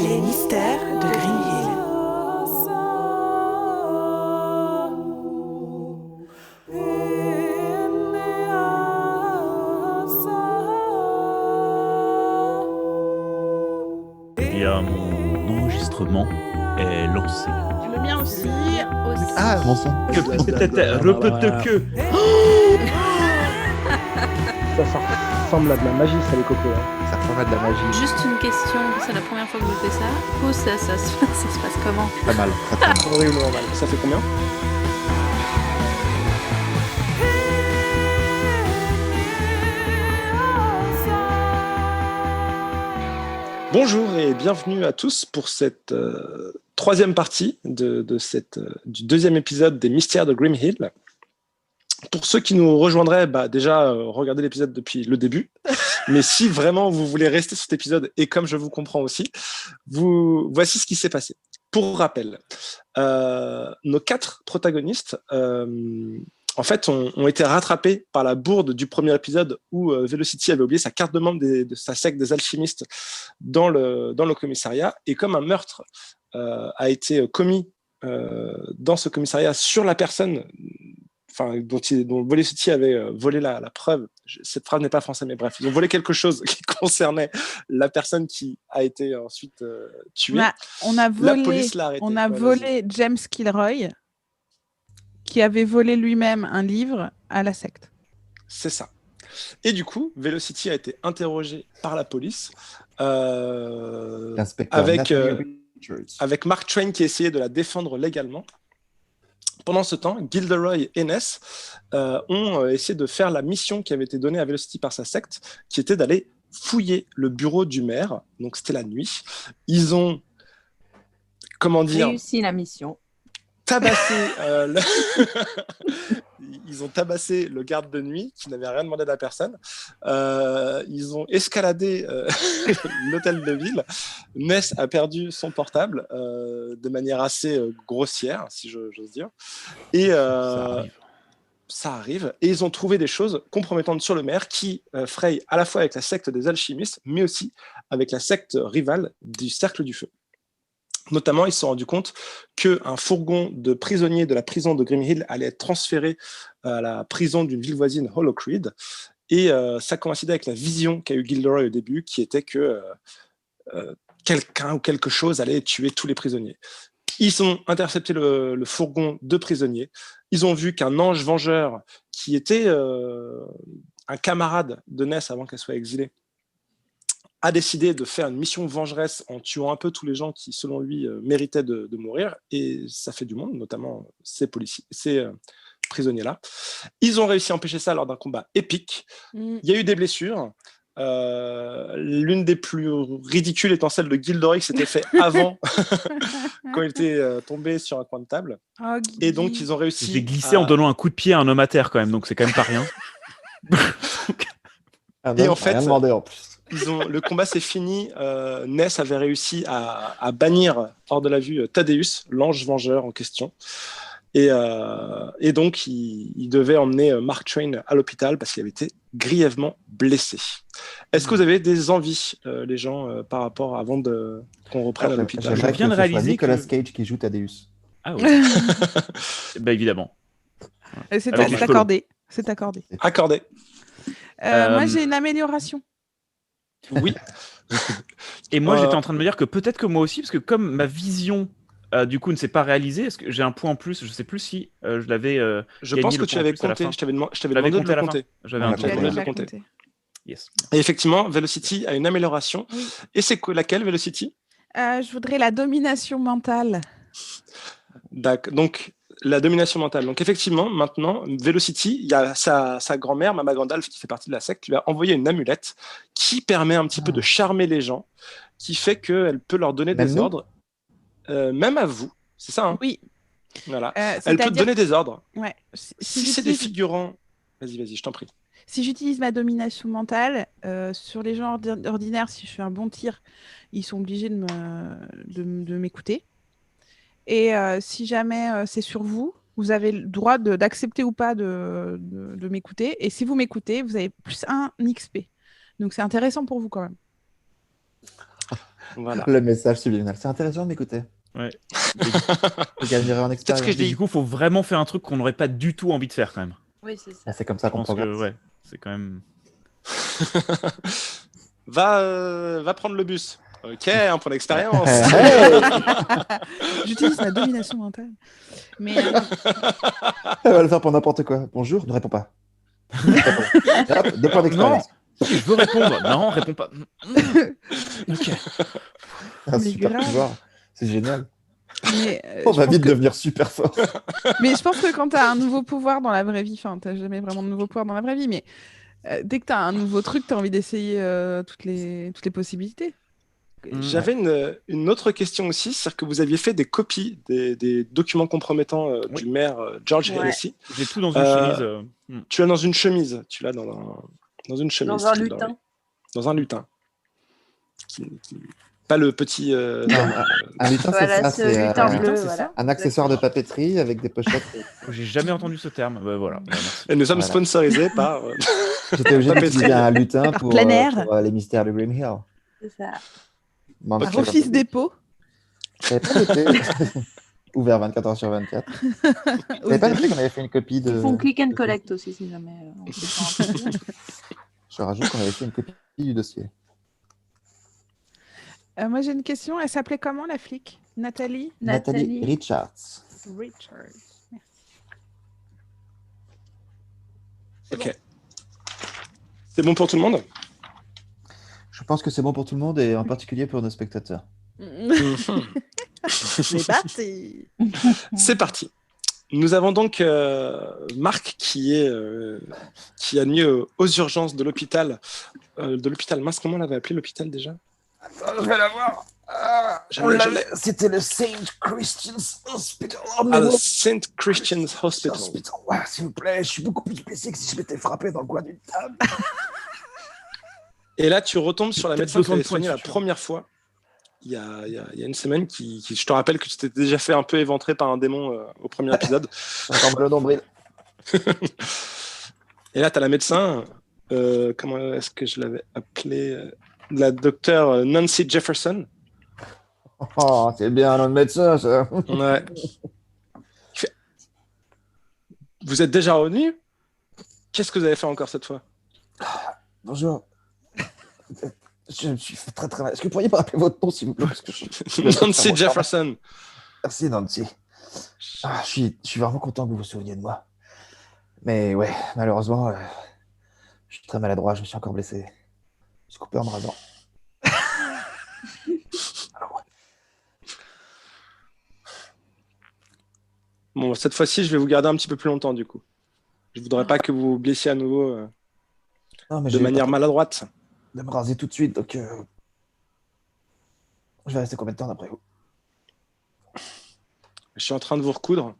Les mystères de Green Hill. Eh bien, mon enregistrement est lancé. Le mien aussi. Ah, mon sang. Que peut-être répète que. Ça ressemble à de la magie, ça, les cocos. Ça ressemble à de la magie. Juste une question, c'est la première fois que je fais ça. Du coup, ça se passe comment? Pas mal. Horriblement mal. Ça fait combien? Bonjour et bienvenue à tous pour cette troisième partie du deuxième épisode des Mystères de Grim Hill. Pour ceux qui nous rejoindraient, déjà regardez l'épisode depuis le début. Mais si vraiment vous voulez rester sur cet épisode, et comme je vous comprends aussi, voici ce qui s'est passé. Pour rappel, nos 4 protagonistes en fait, ont été rattrapés par la bourde du premier épisode où Velocity avait oublié sa carte de membre de sa secte des alchimistes dans le commissariat. Et comme un meurtre a été commis dans ce commissariat sur la personne dont Velocity avait volé la preuve, cette phrase n'est pas française, mais bref, ils ont volé quelque chose qui concernait la personne qui a été ensuite tuée. La police l'a arrêté. On a volé James Kilroy, qui avait volé lui-même un livre à la secte. C'est ça. Et du coup, Velocity a été interrogé par la police avec Mark Twain qui essayait de la défendre légalement. Pendant ce temps, Gilderoy et Ness ont essayé de faire la mission qui avait été donnée à Velocity par sa secte, qui était d'aller fouiller le bureau du maire. Donc c'était la nuit. Ils ont, réussi la mission. Ils ont tabassé le garde de nuit qui n'avait rien demandé à la personne. Ils ont escaladé l'hôtel de ville. Ness a perdu son portable de manière assez grossière, si j'ose dire. Et ça arrive. Et ils ont trouvé des choses compromettantes sur le maire qui frayent à la fois avec la secte des alchimistes, mais aussi avec la secte rivale du Cercle du Feu. Notamment, ils se sont rendus compte qu'un fourgon de prisonniers de la prison de Grim Hill allait être transféré à la prison d'une ville voisine, Hollow Creek. Et ça coïncidait avec la vision qu'a eu Gilderoy au début, qui était que quelqu'un ou quelque chose allait tuer tous les prisonniers. Ils ont intercepté le fourgon de prisonniers. Ils ont vu qu'un ange vengeur, qui était un camarade de Ness avant qu'elle soit exilée, a décidé de faire une mission vengeresse en tuant un peu tous les gens qui, selon lui, méritaient de mourir. Et ça fait du monde, notamment ces prisonniers-là. Ils ont réussi à empêcher ça lors d'un combat épique. Il y a eu des blessures. L'une des plus ridicules étant celle de Gilderoy qui s'était fait avant, quand il était tombé sur un coin de table. Et donc, ils ont réussi... J'ai glissé en donnant un coup de pied à un homme à terre, quand même, donc c'est quand même pas rien. Et en fait... Rien demandé en plus. Le combat s'est fini. Ness avait réussi à bannir hors de la vue Thaddeus, l'ange vengeur en question. Et donc, il devait emmener Mark Twain à l'hôpital parce qu'il avait été grièvement blessé. Est-ce que vous avez des envies, les gens, par rapport avant qu'on reprenne à l'hôpital? Je viens de réaliser que Nicolas Cage qui joue Thaddeus. Ah oui. Évidemment. C'est accordé. C'est accordé. Accordé. Moi, j'ai une amélioration. Oui. Et moi, j'étais en train de me dire que peut-être que moi aussi, parce que comme ma vision, du coup, ne s'est pas réalisée, est-ce que j'ai un point en plus? Je sais plus si je l'avais. Je pense que tu avais compté. Je t'avais demandé de le compter. J'avais un point de le compter. Yes. Et effectivement, Velocity a une amélioration. Oui. Et c'est laquelle, Velocity? Je voudrais la domination mentale. D'accord. Donc, la domination mentale. Donc, effectivement, maintenant, Velocity, il y a sa grand-mère, Mama Gandalf, qui fait partie de la secte, lui a envoyé une amulette qui permet un petit peu de charmer les gens, qui fait qu'elle peut leur donner des ordres, même à vous. C'est ça, hein? Oui. Voilà. Elle peut te donner des ordres. Ouais. Si c'est des figurants... Vas-y, je t'en prie. Si j'utilise ma domination mentale, sur les gens ordinaires, si je fais un bon tir, ils sont obligés de m'écouter. Et si jamais c'est sur vous, vous avez le droit d'accepter ou pas de m'écouter. Et si vous m'écoutez, vous avez plus 1 XP. Donc c'est intéressant pour vous quand même. Voilà. Le message subliminal. C'est intéressant de m'écouter. Ouais. Je gagnerai en expérience. ce que je dis. Du coup, faut vraiment faire un truc qu'on n'aurait pas du tout envie de faire quand même. Oui, c'est ça. Ah, c'est comme ça Je qu'on pense que progresse. ouais, c'est quand même. Va prendre le bus. Ok, un point d'expérience. Hey, J'utilise ma domination mentale. Mais elle va le faire pour n'importe quoi. Bonjour, ne réponds pas. Hop, 2 points d'expérience. Je veux répondre. Non, réponds pas. Ok. Un Mais super grave. pouvoir. C'est génial. mais, On je va pense vite que- devenir super fort. mais je pense que quand tu as un nouveau pouvoir dans la vraie vie, enfin, tu jamais vraiment de nouveau pouvoir dans la vraie vie, mais dès que tu as un nouveau truc, tu as envie d'essayer toutes les possibilités. J'avais une autre question aussi, c'est que vous aviez fait des copies des documents compromettants Oui. du maire George Ouais. Hennessy. J'ai tout dans une chemise. Tu l'as dans une chemise. Tu l'as dans une chemise. Dans un qui est lutin. Dans un lutin. Pas le petit. Non, un lutin, Voilà, c'est ce ça. lutin C'est bleu, c'est voilà. un accessoire de papeterie avec des pochettes. J'ai jamais entendu ce terme. Bah, voilà. Bah, merci. Et nous sommes Voilà. sponsorisés par. J'étais obligé Papeterie. d'utiliser un lutin pour, Plein air. pour, les mystères de Green Hill. C'est ça. Bon, Ok. je savais Office pas- dépôt. je savais pas noté. Ouvert 24h/24. Je savais pas noté qu'on avait fait une copie de. Ils font click and collect aussi, si jamais on fait pas un peu. Je rajoute qu'on avait fait une copie du dossier. Moi, j'ai une question. Elle s'appelait comment, la flic? Nathalie Nathalie Richards. Richards. Ok. C'est bon pour tout le monde. Je pense que c'est bon pour tout le monde et en particulier pour nos spectateurs. C'est parti. C'est parti. Nous avons donc Marc qui est admis aux urgences de l'hôpital. Mince, comment on l'avait appelé l'hôpital déjà? Je vais la voir. C'était le St. Christian's Hospital. Le St. Christian's Hospital. Ouais, s'il vous plaît, je suis beaucoup plus blessé que si je m'étais frappé dans le coin d'une table. Et là, tu retombes sur la Peut-être médecin qui besoin de t'avait soigné points la de suture. première fois. Il y a une semaine qui je te rappelle que tu t'étais déjà fait un peu éventré par un démon au premier épisode. J'ai encore mal au nombril. Et là, tu as la médecin, comment est-ce que je l'avais appelée la docteure Nancy Jefferson. Oh, c'est bien un nom de médecin, ça. Ouais. Il fait, vous êtes déjà revenu? Qu'est-ce que vous avez fait encore cette fois? Bonjour. Je me suis fait très très mal. Est-ce que vous pourriez me rappeler votre nom, s'il vous plaît? Parce que Nancy Jefferson. Merci, Nancy. Je suis vraiment content que vous vous souveniez de moi. Mais ouais, malheureusement, je suis très maladroit. Je me suis encore blessé. Je suis coupé en me rasant. Bon, cette fois-ci, je vais vous garder un petit peu plus longtemps, du coup. Je voudrais pas que vous vous blessiez à nouveau Non, mais de j'ai manière pas maladroite. de me raser tout de suite, donc je vais rester combien de temps d'après vous? Je suis en train de vous recoudre.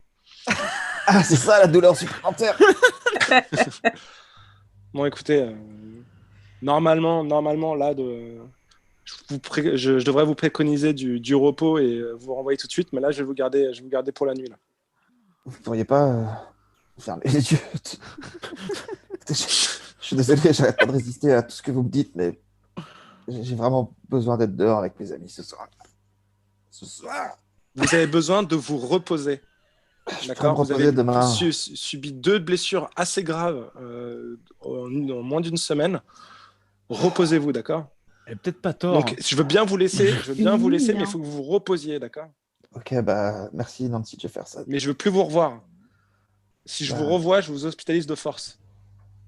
Ah, c'est ça la douleur supplémentaire. Bon, écoutez, normalement, là, je devrais vous préconiser du repos et vous renvoyer tout de suite, mais là, je vais vous garder pour la nuit. Là. Vous pourriez pas fermer les yeux? Je suis désolé, j'arrête pas de résister à tout ce que vous me dites, mais j'ai vraiment besoin d'être dehors avec mes amis ce soir. Ce soir. Vous avez besoin de vous reposer. Je D'accord. peux me Vous reposer avez demain. subi 2 blessures assez graves en moins d'une semaine. Reposez-vous, d'accord. Elle a peut-être pas tort. Donc, je veux bien vous laisser, mais hein. il faut que vous vous reposiez, d'accord. Ok, bah merci Nancy Jefferson. Mais je veux plus vous revoir. Si je vous revois, je vous hospitalise de force.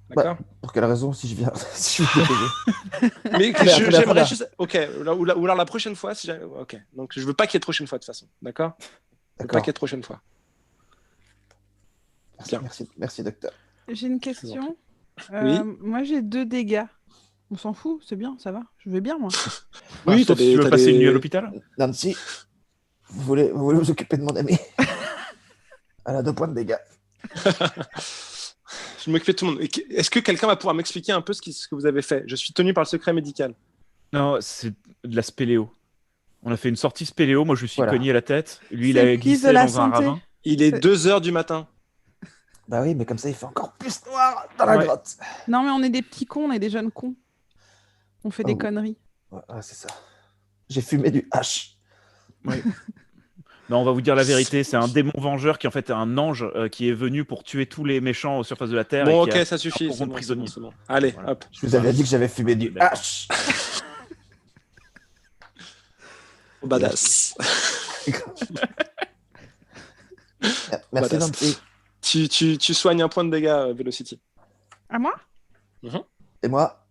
D'accord. Pour quelle raison si je viens si je viens payer? Mais Très bien, très bien, très j'aimerais bien. juste. Ok, ou alors la prochaine fois, si j'ai. Ok, donc je veux pas qu'il y ait de prochaine fois de toute façon, d'accord. Je veux pas D'accord. qu'il y ait de prochaine fois. Bien. Merci docteur. J'ai une question. Oui. Moi, j'ai 2 dégâts. On s'en fout, c'est bien, ça va. Je vais bien, moi. Oui, Sauf si tu veux passer une nuit à l'hôpital. Nancy, vous voulez vous occuper de mon amie? Elle a 2 points de dégâts. Je m'occupe de tout le monde. Est-ce que quelqu'un va pouvoir m'expliquer un peu ce que vous avez fait? Je suis tenu par le secret médical. Non, c'est de la spéléo. On a fait une sortie spéléo. Moi, je me suis Voilà. cogné la tête. Lui, il C'est a le quiz glissé de la dans un santé. ravin. Il est C'est- 2h du matin. Bah oui, mais comme ça il fait encore plus noir dans la Ouais. grotte. Non, mais on est des petits cons, on est des jeunes cons. On fait des Oh. conneries. Ouais, c'est ça. J'ai fumé du hache. Non, on va vous dire la vérité, c'est un démon vengeur qui en fait est un ange qui est venu pour tuer tous les méchants aux surfaces de la Terre. Bon, et qui ok, a ça suffit. un C'est bon, prisonnier. c'est bon. Allez, Voilà. hop. Je vous avais dit que j'avais fumé du D'accord. hache. Badass. Merci, Badass. Nancy. Tu soignes un point de dégâts, Velocity. À moi? Et moi,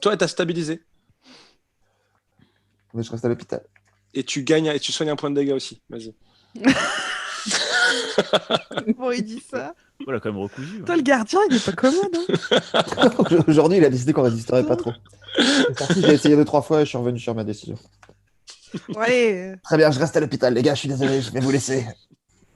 Toi, t'as stabilisé. mais je reste à l'hôpital. Et tu gagnes et tu soignes un point de dégâts aussi. Vas-y. Bon, il dit ça. Voilà, quand même recousu. Toi, le gardien, il est pas commode. Hein. Aujourd'hui, il a décidé qu'on résisterait pas trop. C'est parti, j'ai essayé 2-3 fois et je suis revenu sur ma décision. Ouais. Très bien, je reste à l'hôpital, les gars, je suis désolé, je vais vous laisser.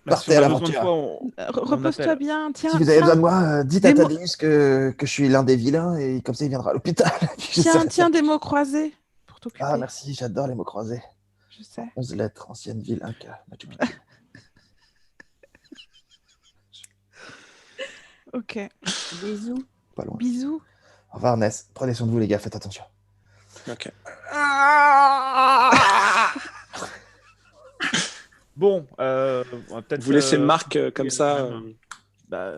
Bah, Partez si on à a besoin de l'aventure. toi, on Repose-toi appelle. bien. Tiens, Si vous avez tiens, besoin de moi, dites à Des mots- Thaddeus que je suis l'un des vilains et comme ça il viendra à l'hôpital. Je tiens, serai- tiens des mots croisés pour t'occuper. Ah merci, j'adore les mots croisés. Je sais. 11 lettres, ancienne ville, Inca, Machu Picchu. Ok. Bisous. Pas loin. Bisous. Au revoir Ness, prenez soin de vous les gars, faites attention. Ok. Bon, on va peut-être Vous laissez Marc comme ça. Bah,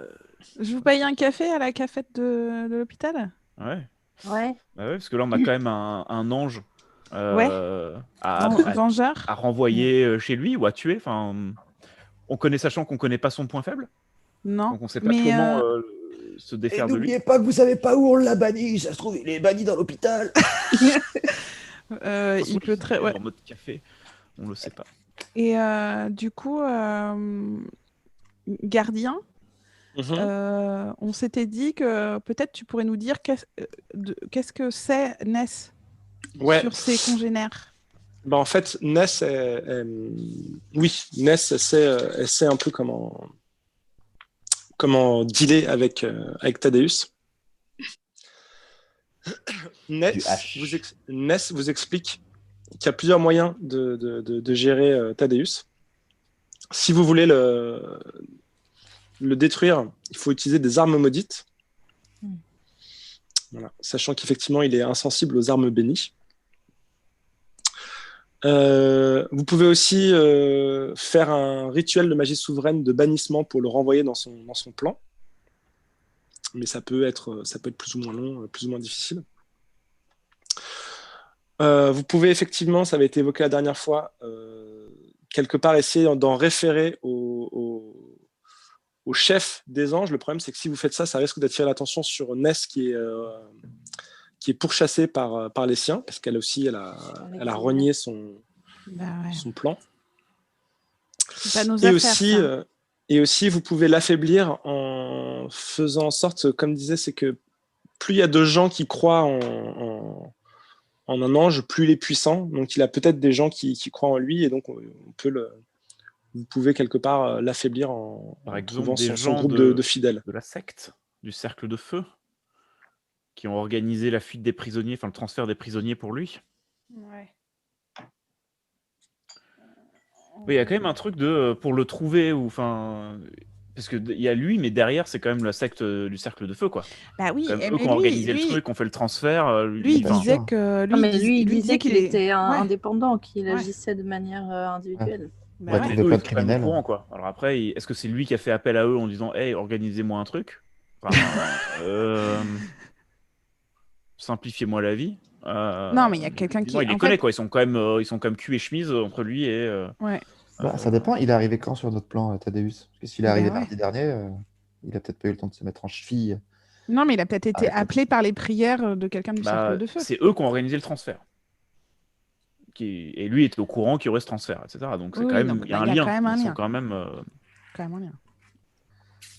Je vous paye un café à la cafette de l'hôpital? ouais. Ouais. Bah ouais, parce que là, on a quand même un ange à Vengeur? renvoyer chez lui ou à tuer. Enfin, on connaît, sachant qu'on connaît pas son point faible, Non. donc on sait pas Mais comment se Et défaire de lui. n'oubliez pas que vous savez pas où on l'a banni, ça se trouve il est banni dans l'hôpital. il peut très. Ouais. En mode café, on le sait pas. Et du coup, gardien, Mhm. on s'était dit que peut-être tu pourrais nous dire qu'est-ce que c'est Ness Ouais. sur ses congénères. Bah, en fait, Ness, oui, Ness, elle sait un peu comment dealer avec Thaddeus. Ness vous explique qu'il y a plusieurs moyens de gérer Thaddeus. Si vous voulez le détruire, il faut utiliser des armes maudites. Voilà. Sachant qu'effectivement, il est insensible aux armes bénies. Vous pouvez aussi faire un rituel de magie souveraine de bannissement pour le renvoyer dans son plan. Mais ça peut être plus ou moins long, plus ou moins difficile. Vous pouvez effectivement, ça avait été évoqué la dernière fois, quelque part essayer d'en référer au chef des anges. Le problème, c'est que si vous faites ça, ça risque d'attirer l'attention sur Ness qui est pourchassée par les siens, parce qu'elle aussi, elle a renié son plan. C'est pas nos Et affaires, aussi, ça. et aussi, vous pouvez l'affaiblir en faisant en sorte, comme disait, c'est que plus il y a de gens qui croient en un ange, plus il est puissant. Donc, il a peut-être des gens qui croient en lui, et donc vous pouvez quelque part l'affaiblir Par en exemple, trouvant des son gens groupe de fidèles. de la secte, du cercle de feu, qui ont organisé la fuite des prisonniers, enfin le transfert des prisonniers pour lui. Ouais. Oui, il y a quand même un truc pour le trouver, ou enfin. Parce qu'il y a lui, mais derrière, c'est quand même la secte du cercle de feu, quoi. Bah oui, Comme eux mais qui ont organisé le truc, qui ont fait le transfert. lui, il enfin, disait que Non, mais lui, il disait qu'il était était Ouais. indépendant, qu'il Ouais. agissait de manière individuelle. Bah Ouais, ouais. trouver eux, plein ils de sont quand même au criminels. courant, quoi. Alors après, est-ce que c'est lui qui a fait appel à eux en disant hey, organisez-moi un truc? Enfin, simplifiez-moi la vie. Non, mais il y a quelqu'un qui- disons, il les en connaît, fait- quoi. Ils sont quand même cul et chemise entre lui et. Ouais. Bah, ça dépend, il est arrivé quand sur notre plan, Thaddeus? Parce que s'il est arrivé ouais. mardi dernier, il a peut-être pas eu le temps de se mettre en cheville. Non, mais il a peut-être été Arrête. appelé par les prières de quelqu'un du cercle de feu. c'est eux qui ont organisé le transfert. Et lui était au courant qu'il y aurait ce transfert, etc. Donc c'est Oui, quand même, donc, il y a bah, un il y a lien. quand même un Ils sont lien. quand même. Quand même un lien.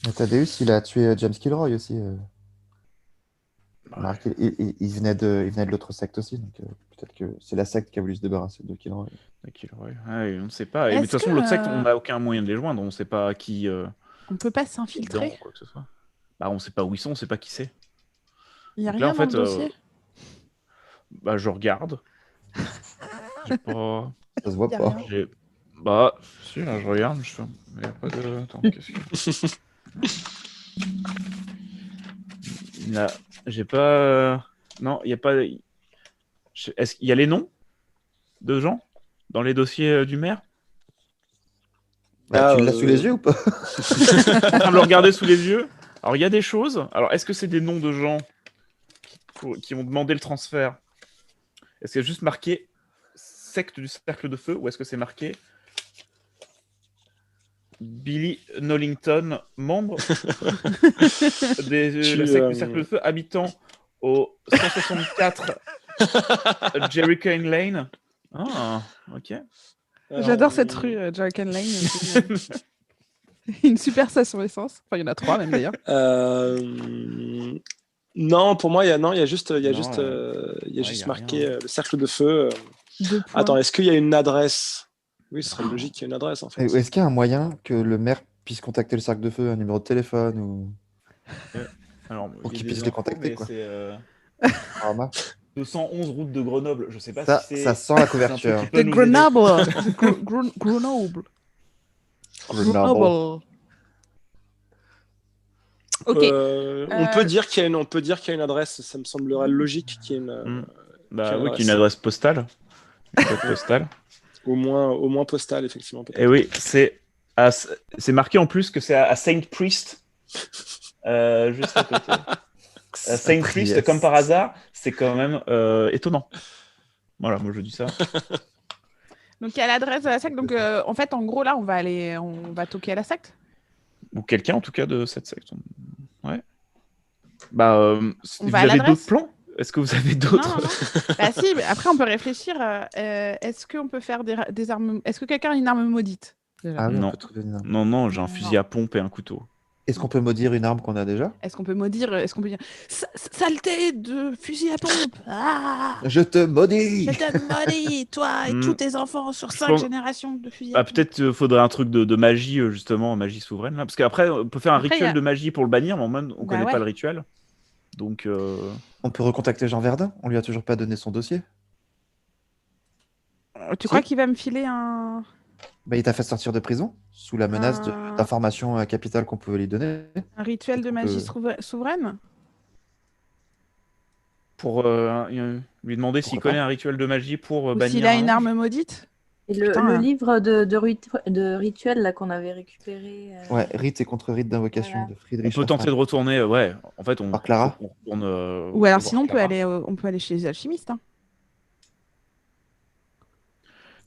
Mais Thaddeus, il a tué James Kilroy aussi. bah, Remarque, il venait de l'autre secte aussi, donc peut-être que c'est la secte qui a voulu se débarrasser de Kilroy. on ne sait pas. Et mais de toute Est-ce façon, que, l'autre secte, on n'a aucun moyen de les joindre. On ne sait pas qui. On peut pas Dedans, s'infiltrer. quoi que ce soit. Bah, on sait pas où ils sont, on sait pas qui c'est. Il y a Donc rien là, en dans le fait, dossier. Bah, je regarde. J'ai pas. Ça se voit Y a pas. rien. Bah, si, là, je regarde. Il y a pas de. Attends, qu'est-ce que. Là, j'ai pas. Non, il y a pas. Est-ce qu'il y a les noms? de gens dans les dossiers du maire? Bah, tu l'as sous les yeux ou pas? Je suis en train de le regarder sous les yeux. Alors, il y a des choses. Alors, est-ce que c'est des noms de gens qui ont demandé le transfert? Est-ce qu'il y a juste marqué secte du cercle de feu ou est-ce que c'est marqué Billy Nollington, membre de la secte du cercle de feu, habitant au 164 Jerry Kane Lane? Ah, ok. J'adore cette rue, Jack and Lane. C'est une super station essence. Enfin, il y en a 3 même d'ailleurs. Non, pour moi, il y a juste y a marqué rien. le cercle de feu. 2 points. Attends, est-ce qu'il y a une adresse? Oui, ce serait logique qu'il y ait une adresse en fait. Et est-ce qu'il y a un moyen que le maire puisse contacter le cercle de feu, un numéro de téléphone ou Alors, Pour il y a qu'ils des puissent les infos, contacter, mais quoi. c'est Rama 211 route de Grenoble. Je sais pas Ça, si c'est ça sent la un truc couverture. qui peut De nous aider. Grenoble. Grenoble. Grenoble. Ok. On peut dire qu'il y a une adresse. Ça me semblerait logique qu'il y ait une, Bah quelle oui, adresse une adresse postale. Une code postale. au moins postale effectivement. peut-être. Et oui, c'est marqué en plus que c'est à Saint Priest, juste à côté. Saint Priest, Yes. comme par hasard, c'est quand même étonnant. Voilà, moi je dis ça. Donc, il y a l'adresse de la secte. Donc, en fait, en gros, là, on va toquer à la secte. Ou quelqu'un en tout cas de cette secte. Ouais. Bah, On vous va à avez l'adresse. d'autres plans? Est-ce que vous avez Non, d'autres? non. Bah si, mais après, on peut réfléchir. Est-ce qu'on peut faire des armes... Est-ce que quelqu'un a une arme maudite déjà Ah oui, on Non. peut trouver une arme. Non, j'ai un Non. fusil à pompe et un couteau. Est-ce qu'on peut maudire une arme qu'on a déjà? Est-ce qu'on peut maudire Est-ce qu'on peut dire saleté de fusil à pompe. Ah, Je te maudis! je te maudis, toi et Hmm. tous tes enfants sur Je 5 pense- générations de fusil à Ah, pompe. peut-être faudrait un truc de magie, justement, magie souveraine. Là. Parce qu'après, on peut faire un Après, rituel y a- de magie pour le bannir, mais en même, on Bah connaît ouais. pas le rituel. Donc, On peut recontacter Jean Verdun? On lui a toujours pas donné son dossier. Tu crois qu'il va me filer un... Bah, il t'a fait sortir de prison sous la menace d'informations capitales qu'on pouvait lui donner. un rituel de Est-ce qu'on magie peut- souveraine pour lui demander s'il Pourquoi connaît pas un rituel de magie pour Ou bannir s'il a un une ange. arme maudite Et le Putain. livre de rituels là qu'on avait récupéré. Ouais, rite et contre-rite d'invocation Voilà. de On Friedrich. peut tenter de retourner, ouais. En fait, Par Clara on retourne. Ou alors voir sinon, Clara. on peut aller chez les alchimistes. Hein.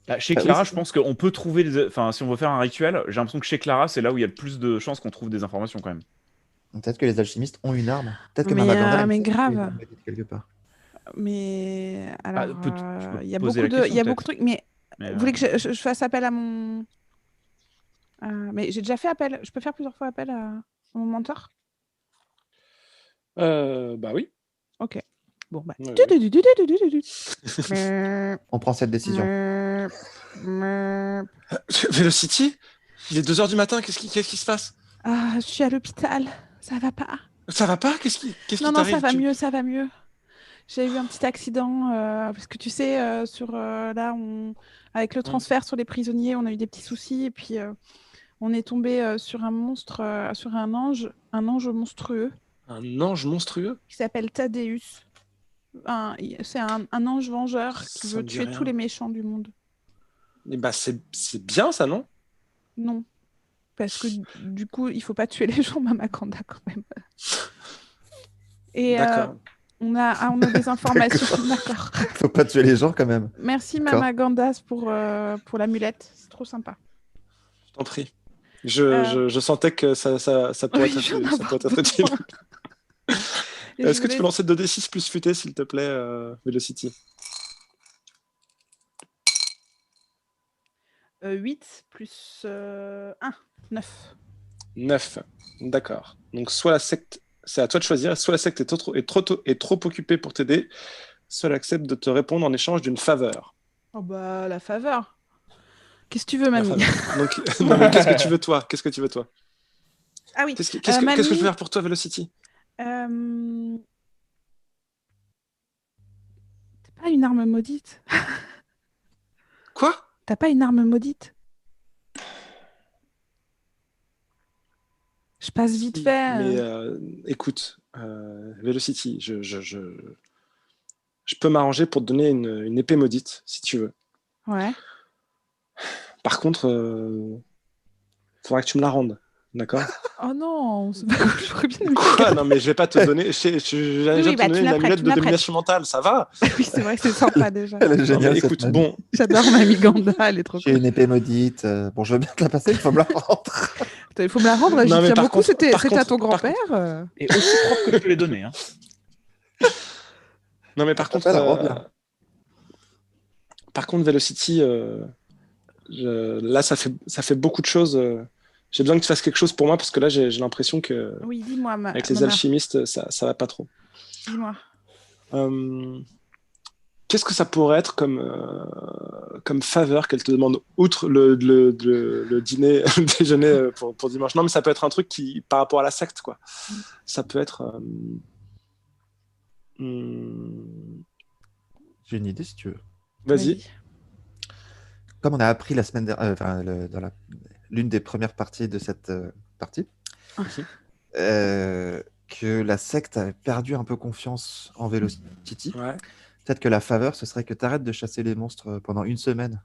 Bah, chez Ah oui, Clara, c'est je pense qu'on peut trouver Enfin, si on veut faire un rituel, j'ai l'impression que chez Clara, c'est là où il y a le plus de chances qu'on trouve des informations quand même. Peut-être que les alchimistes ont une arme. Peut-être que Mais, Mama Ganda, mais elle sait grave. qu'il y a une arme maudite quelque part. Mais alors, tu peux il y a poser beaucoup la de, question, il y a beaucoup de trucs. Mais Mais, vous voulez que je fasse appel à mon... mais j'ai déjà fait appel. Je peux faire plusieurs fois appel à mon mentor. Bah oui. Ok. Bon bah. Ouais, On prend cette décision. Velocity, il est 2h du matin. Qu'est-ce qui se passe? Ah, je suis à l'hôpital. Ça va pas. Ça va pas? Qu'est-ce qui Non, t'arrive? ça va mieux, ça va mieux. J'ai eu un petit accident parce que tu sais, avec le transfert sur les prisonniers, on a eu des petits soucis et puis on est tombé sur un monstre, sur un ange monstrueux Un ange monstrueux? qui s'appelle Thaddeus. C'est un ange vengeur qui Ça veut me dit tuer rien. tous les méchants du monde. Eh bah c'est bien ça, non? Non. Parce que du coup, il faut pas tuer les gens, Mama Kanda, quand même. Et D'accord. on a des informations. D'accord. Faut pas tuer les gens quand même. Merci D'accord. Mama Gandas pour l'amulette. C'est trop sympa. Je t'en prie. Je sentais que ça pourrait Oui, j'en ai ça pourrait être utile. Et Est-ce je que tu voulais- peux lancer 2d6 plus futé, s'il te plaît, Velocity? 8 plus 1, 9. 9. D'accord. Donc, soit la secte, c'est à toi de choisir, soit la secte est trop occupée pour t'aider, soit elle accepte de te répondre en échange d'une faveur. Oh bah, la faveur. Qu'est-ce que tu veux, La mamie? faveur. Donc, non, mais qu'est-ce que tu veux, toi? Qu'est-ce que tu veux, toi? Ah oui. Qu'est-ce que je mamie, peux faire pour toi, Velocity? T'es pas une arme maudite? Quoi? T'as pas une arme maudite? Je passe vite Si, fait. Mais écoute, Velocity, je peux m'arranger pour te donner une épée maudite, si tu veux. Ouais. Par contre, faudra que tu me la rendes. D'accord? Oh non, j'aurais bien aimé. Quoi? Non, mais je vais pas te donner. J'allais Oui, déjà te bah, donner tu une l'apprêtes, amulette tu de l'apprêtes. domination mentale, ça va? Oui, c'est vrai que c'est sympa déjà. Elle est Non, géniale. mais cette écoute, mamie. bon, J'adore Mamie Ganda, elle est trop J'ai cool. une épée maudite. Bon, je veux bien te la passer, il faut me la rendre. Attends, il faut me la rendre, j'y Non, mais tiens par beaucoup, contre- c'était par à contre- ton par grand-père. Et aussi propre que je te l'ai donné. Hein. non, mais par Je contre, t'appelle, reviens. Velocity, là, ça fait beaucoup de choses. J'ai besoin que tu fasses quelque chose pour moi parce que là, j'ai l'impression que Oui, dis-moi, avec les Mona, alchimistes, ça va pas trop. dis-moi. Qu'est-ce que ça pourrait être comme faveur qu'elle te demande, outre le dîner, le déjeuner pour dimanche? Non, mais ça peut être un truc qui, par rapport à la secte, quoi. Ça peut être. J'ai une idée si tu veux. Vas-y. Comme on a appris la semaine dernière, dans l'une des premières parties de cette partie, que la secte avait perdu un peu confiance en Velocity. Ouais. Peut-être que la faveur, ce serait que tu arrêtes de chasser les monstres pendant une semaine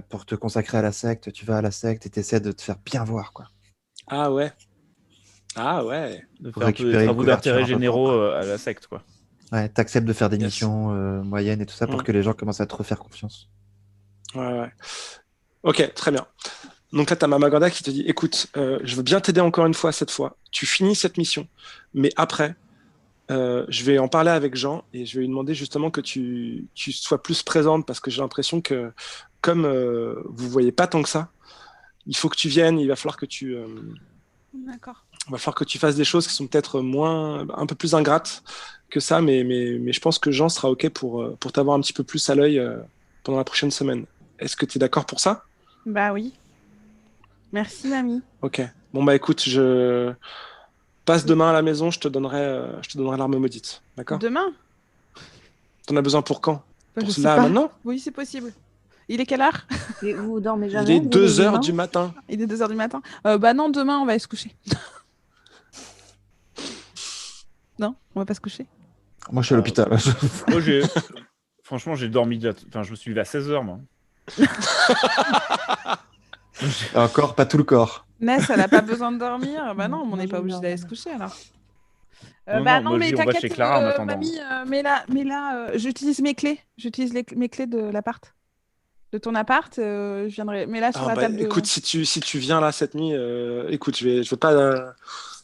pour te consacrer à la secte. Tu vas à la secte et tu essaies de te faire bien voir, quoi. Ah ouais. Ah ouais. De Pour faire un peu des récupérer une travaux couverture d'intérêt un peu généraux propre. à la secte, quoi. Ouais, tu acceptes de faire des Yes. missions moyennes et tout ça pour Mm. que les gens commencent à te refaire confiance. Ouais. Ok, très bien. Donc là, tu as Mamaganda qui te dit, écoute, je veux bien t'aider encore une fois cette fois. Tu finis cette mission, mais après, je vais en parler avec Jean et je vais lui demander justement que tu sois plus présente parce que j'ai l'impression que comme vous voyez pas tant que ça, il faut que tu viennes. Il va falloir que D'accord. tu fasses des choses qui sont peut-être un peu plus ingrates que ça, mais je pense que Jean sera ok pour t'avoir un petit peu plus à l'œil pendant la prochaine semaine. Est-ce que tu es d'accord pour ça? Bah oui. Merci, mamie. Ok. Bon bah écoute, je passe demain à la maison, je te donnerai l'arme maudite. D'accord? Demain? T'en as besoin pour quand? Bah, Pour je sais là, pas. maintenant? Oui, c'est possible. Il est quelle heure? Et vous dormez Il jamais, est vous, 2 les heures humains du matin. Il est 2h du matin. Bah non, demain, on va aller se coucher. Non, on va pas se coucher. Moi, je suis à l'hôpital. Moi, franchement, j'ai dormi. Enfin, je me suis levé à 16h, moi. Et encore, pas tout le corps. Ness, elle a pas besoin de dormir. Bah non, on Moi, n'est pas j'aime obligé bien, d'aller moi. se coucher alors. Non, Bah non, non, moi, je mais dis, on va chez t'inquiète, Clara en attendant. mamie, mais là, j'utilise mes clés. J'utilise mes clés de l'appart. De ton appart, je viendrai. Mais là, sur Ah, la bah, table de. écoute, si tu viens là cette nuit, écoute, je vais pas.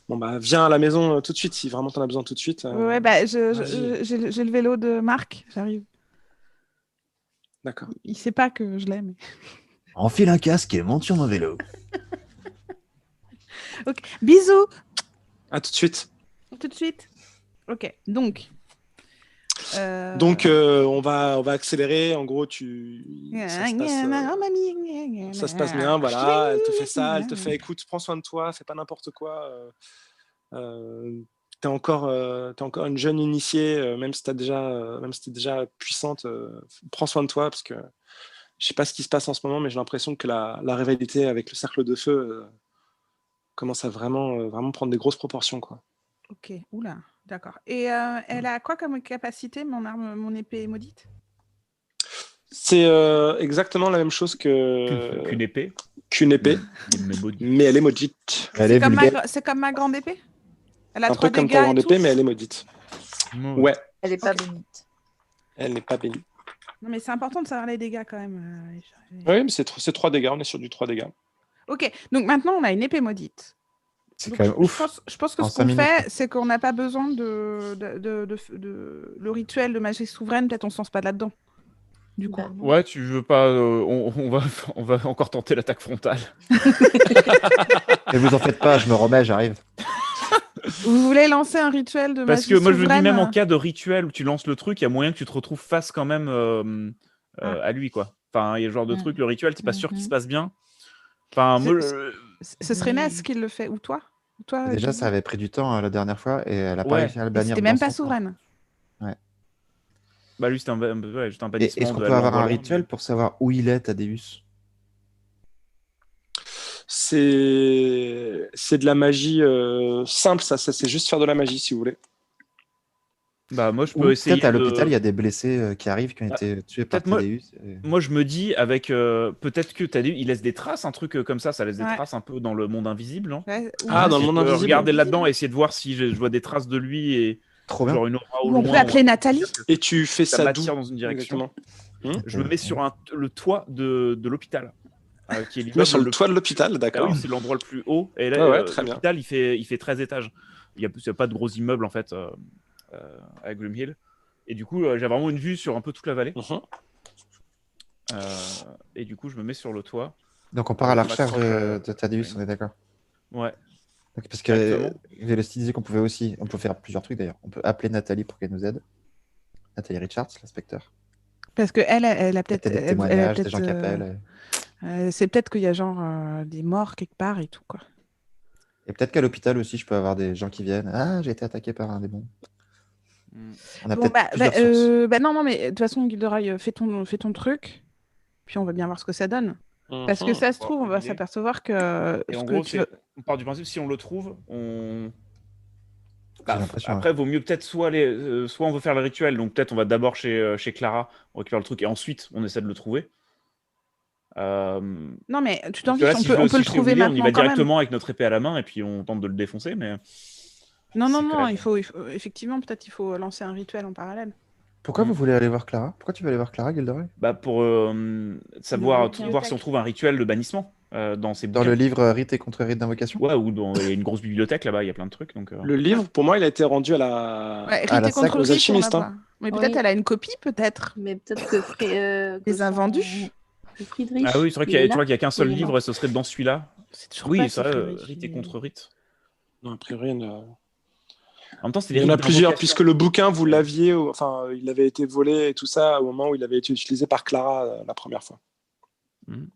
Bon bah viens à la maison tout de suite si vraiment t'en as besoin tout de suite. Ouais, bah vas-y. j'ai le vélo de Marc, j'arrive. D'accord. Il sait pas que je l'aime. Enfile un casque et monte sur mon vélo. Ok. Bisous, À tout de suite. tout de suite. Ok, donc. Donc on va accélérer. En gros, ça se passe bien. Voilà, elle te fait ça, elle te fait écoute, prends soin de toi, fais pas n'importe quoi. T'es encore une jeune initiée, même si t'es déjà puissante. Prends soin de toi parce que je sais pas ce qui se passe en ce moment, mais j'ai l'impression que la rivalité avec le cercle de feu commence à vraiment prendre des grosses proportions, quoi. Ok, oula, d'accord. Et elle a quoi comme capacité, mon épée maudite? C'est exactement la même chose Qu'une épée. qu'une épée, Mais maudite. mais elle est maudite. Elle est vulgaire. C'est comme ma grande épée? Elle a Un 3 peu comme dégâts ta et grande tout? épée, mais elle est maudite. Ouais, Elle est pas Ok. bénite. elle n'est pas bénie. Non, mais c'est important de savoir les dégâts quand même. Oui, mais c'est 3 dégâts, on est sur du 3 dégâts. Ok, donc maintenant on a une épée maudite. C'est Donc, quand même ouf. Je pense que En ce 5 qu'on minutes, fait, c'est qu'on n'a pas besoin de le rituel de magie souveraine. Peut-être on se lance pas là-dedans. Du coup. Bah, non. Ouais, tu veux pas. On va encore tenter l'attaque frontale. Mais vous en faites pas, je me remets, j'arrive. Vous voulez lancer un rituel de Parce magie que moi, je me dis, souveraine même en cas de rituel où tu lances le truc, il y a moyen que tu te retrouves face quand même à lui, quoi. Enfin, il y a le genre de truc, le rituel, t'es pas sûr qu'il se passe bien. Enfin, moi, Ce serait Ness qui le fait, ou toi? Déjà, Guigui ça avait pris du temps la dernière fois et elle a pas Ouais. réussi à le Et bannir. c'était même dans pas son temps. souveraine. bah lui, c'était juste un Et bannissement. est-ce qu'on de peut la avoir loi un Roland. rituel pour savoir où il est, Thaddeus? C'est de la magie simple, ça c'est juste faire de la magie si vous voulez. Bah, moi, je Ou peux essayer peut-être à de... l'hôpital, il y a des blessés qui arrivent, qui ont Ah, été tués par peut-être moi- Thaddeus. Moi, je me dis, avec peut-être que Thaddeus, il laisse des traces, un truc comme ça laisse des Ouais. traces un peu dans le monde invisible, non? Ouais, ou Ah, dans le Et monde je peux invisible. regarder là-dedans et essayer de voir si je vois des traces de lui et Trop bien. genre une aura au Ou on loin. peut appeler Nathalie. Et tu fais Ça ça d'où m'attire dans une direction. exactement? Je me mets sur le toit de l'hôpital, qui est Tu te mets sur l'immeuble le toit de l'hôpital, Ah d'accord. oui, c'est l'endroit le plus haut. Et là, Ouais, très bien. l'hôpital, il fait 13 étages. Il y a pas de gros immeubles, en fait, à Gloomhill. Et du coup, j'ai vraiment une vue sur un peu toute la vallée. Mhm. Et du coup, je me mets sur le toit. Donc on part à la Je recherche m'accroche, de Thaddeus, oui. on est d'accord. Ouais. Donc, parce que Exactement. Vélocity disait qu'on pouvait aussi, on peut faire plusieurs trucs d'ailleurs. On peut appeler Nathalie pour qu'elle nous aide. Nathalie Richards, l'inspecteur. Parce que elle a Il y a peut-être. peut-être des elle a témoignages, des peut-être, gens qui appellent. c'est peut-être qu'il y a genre des morts quelque part et tout, quoi. Et peut-être qu'à l'hôpital aussi, je peux avoir des gens qui viennent. Ah, j'ai été attaqué par un démon. Mm. On a Bon, peut-être plusieurs sources. non, mais de toute façon, Gilderoy, fais ton truc. Puis on va bien voir ce que ça donne. Parce que Mhm. ça se trouve, on va Idée. s'apercevoir que. Et ce en que gros, tu veux- on part du principe, si on le trouve, J'ai l'impression. après, vaut mieux peut-être soit on veut faire le rituel, donc peut-être on va d'abord chez Clara, on récupère le truc, et ensuite on essaie de le trouver. Non, mais tu t'en Parce que là, fiches, si on peut si le je fais trouver oublier, on y maintenant va quand même. directement avec notre épée à la main, et puis on tente de le défoncer, mais... Non, c'est non, quand non, même- il faut effectivement, peut-être il faut lancer un rituel en parallèle. Pourquoi Mm. vous voulez aller voir Clara? Pourquoi tu veux aller voir Clara, Gilderoy? Bah pour Le savoir bouquin. voir si on trouve un rituel de bannissement dans ces Dans bouquins. le livre Rite et contre-rite d'invocation? Ouais, ou il y a une grosse bibliothèque là-bas, il y a plein de trucs. Donc, Le livre, pour moi, il a été rendu à la. Ouais, Ah, la Rite contre aux Rite, on l'a alchimistes, hein. pas. Mais peut-être Oui. elle a une copie, peut-être. Mais peut-être que Les invendus. que Friedrich. Ah oui, c'est vrai il est tu là. vois qu'il n'y a qu'un seul Il est livre mort. et ce serait dans celui-là. C'est toujours Oui, pas ça, si Friedrich, rite et il est- contre rite. Non, a priori, il y en a- En même temps, c'est il des y en a rites plusieurs, d'invocation. puisque le bouquin, vous l'aviez, enfin, il avait été volé et tout ça au moment où il avait été utilisé par Clara la première fois. Mhm.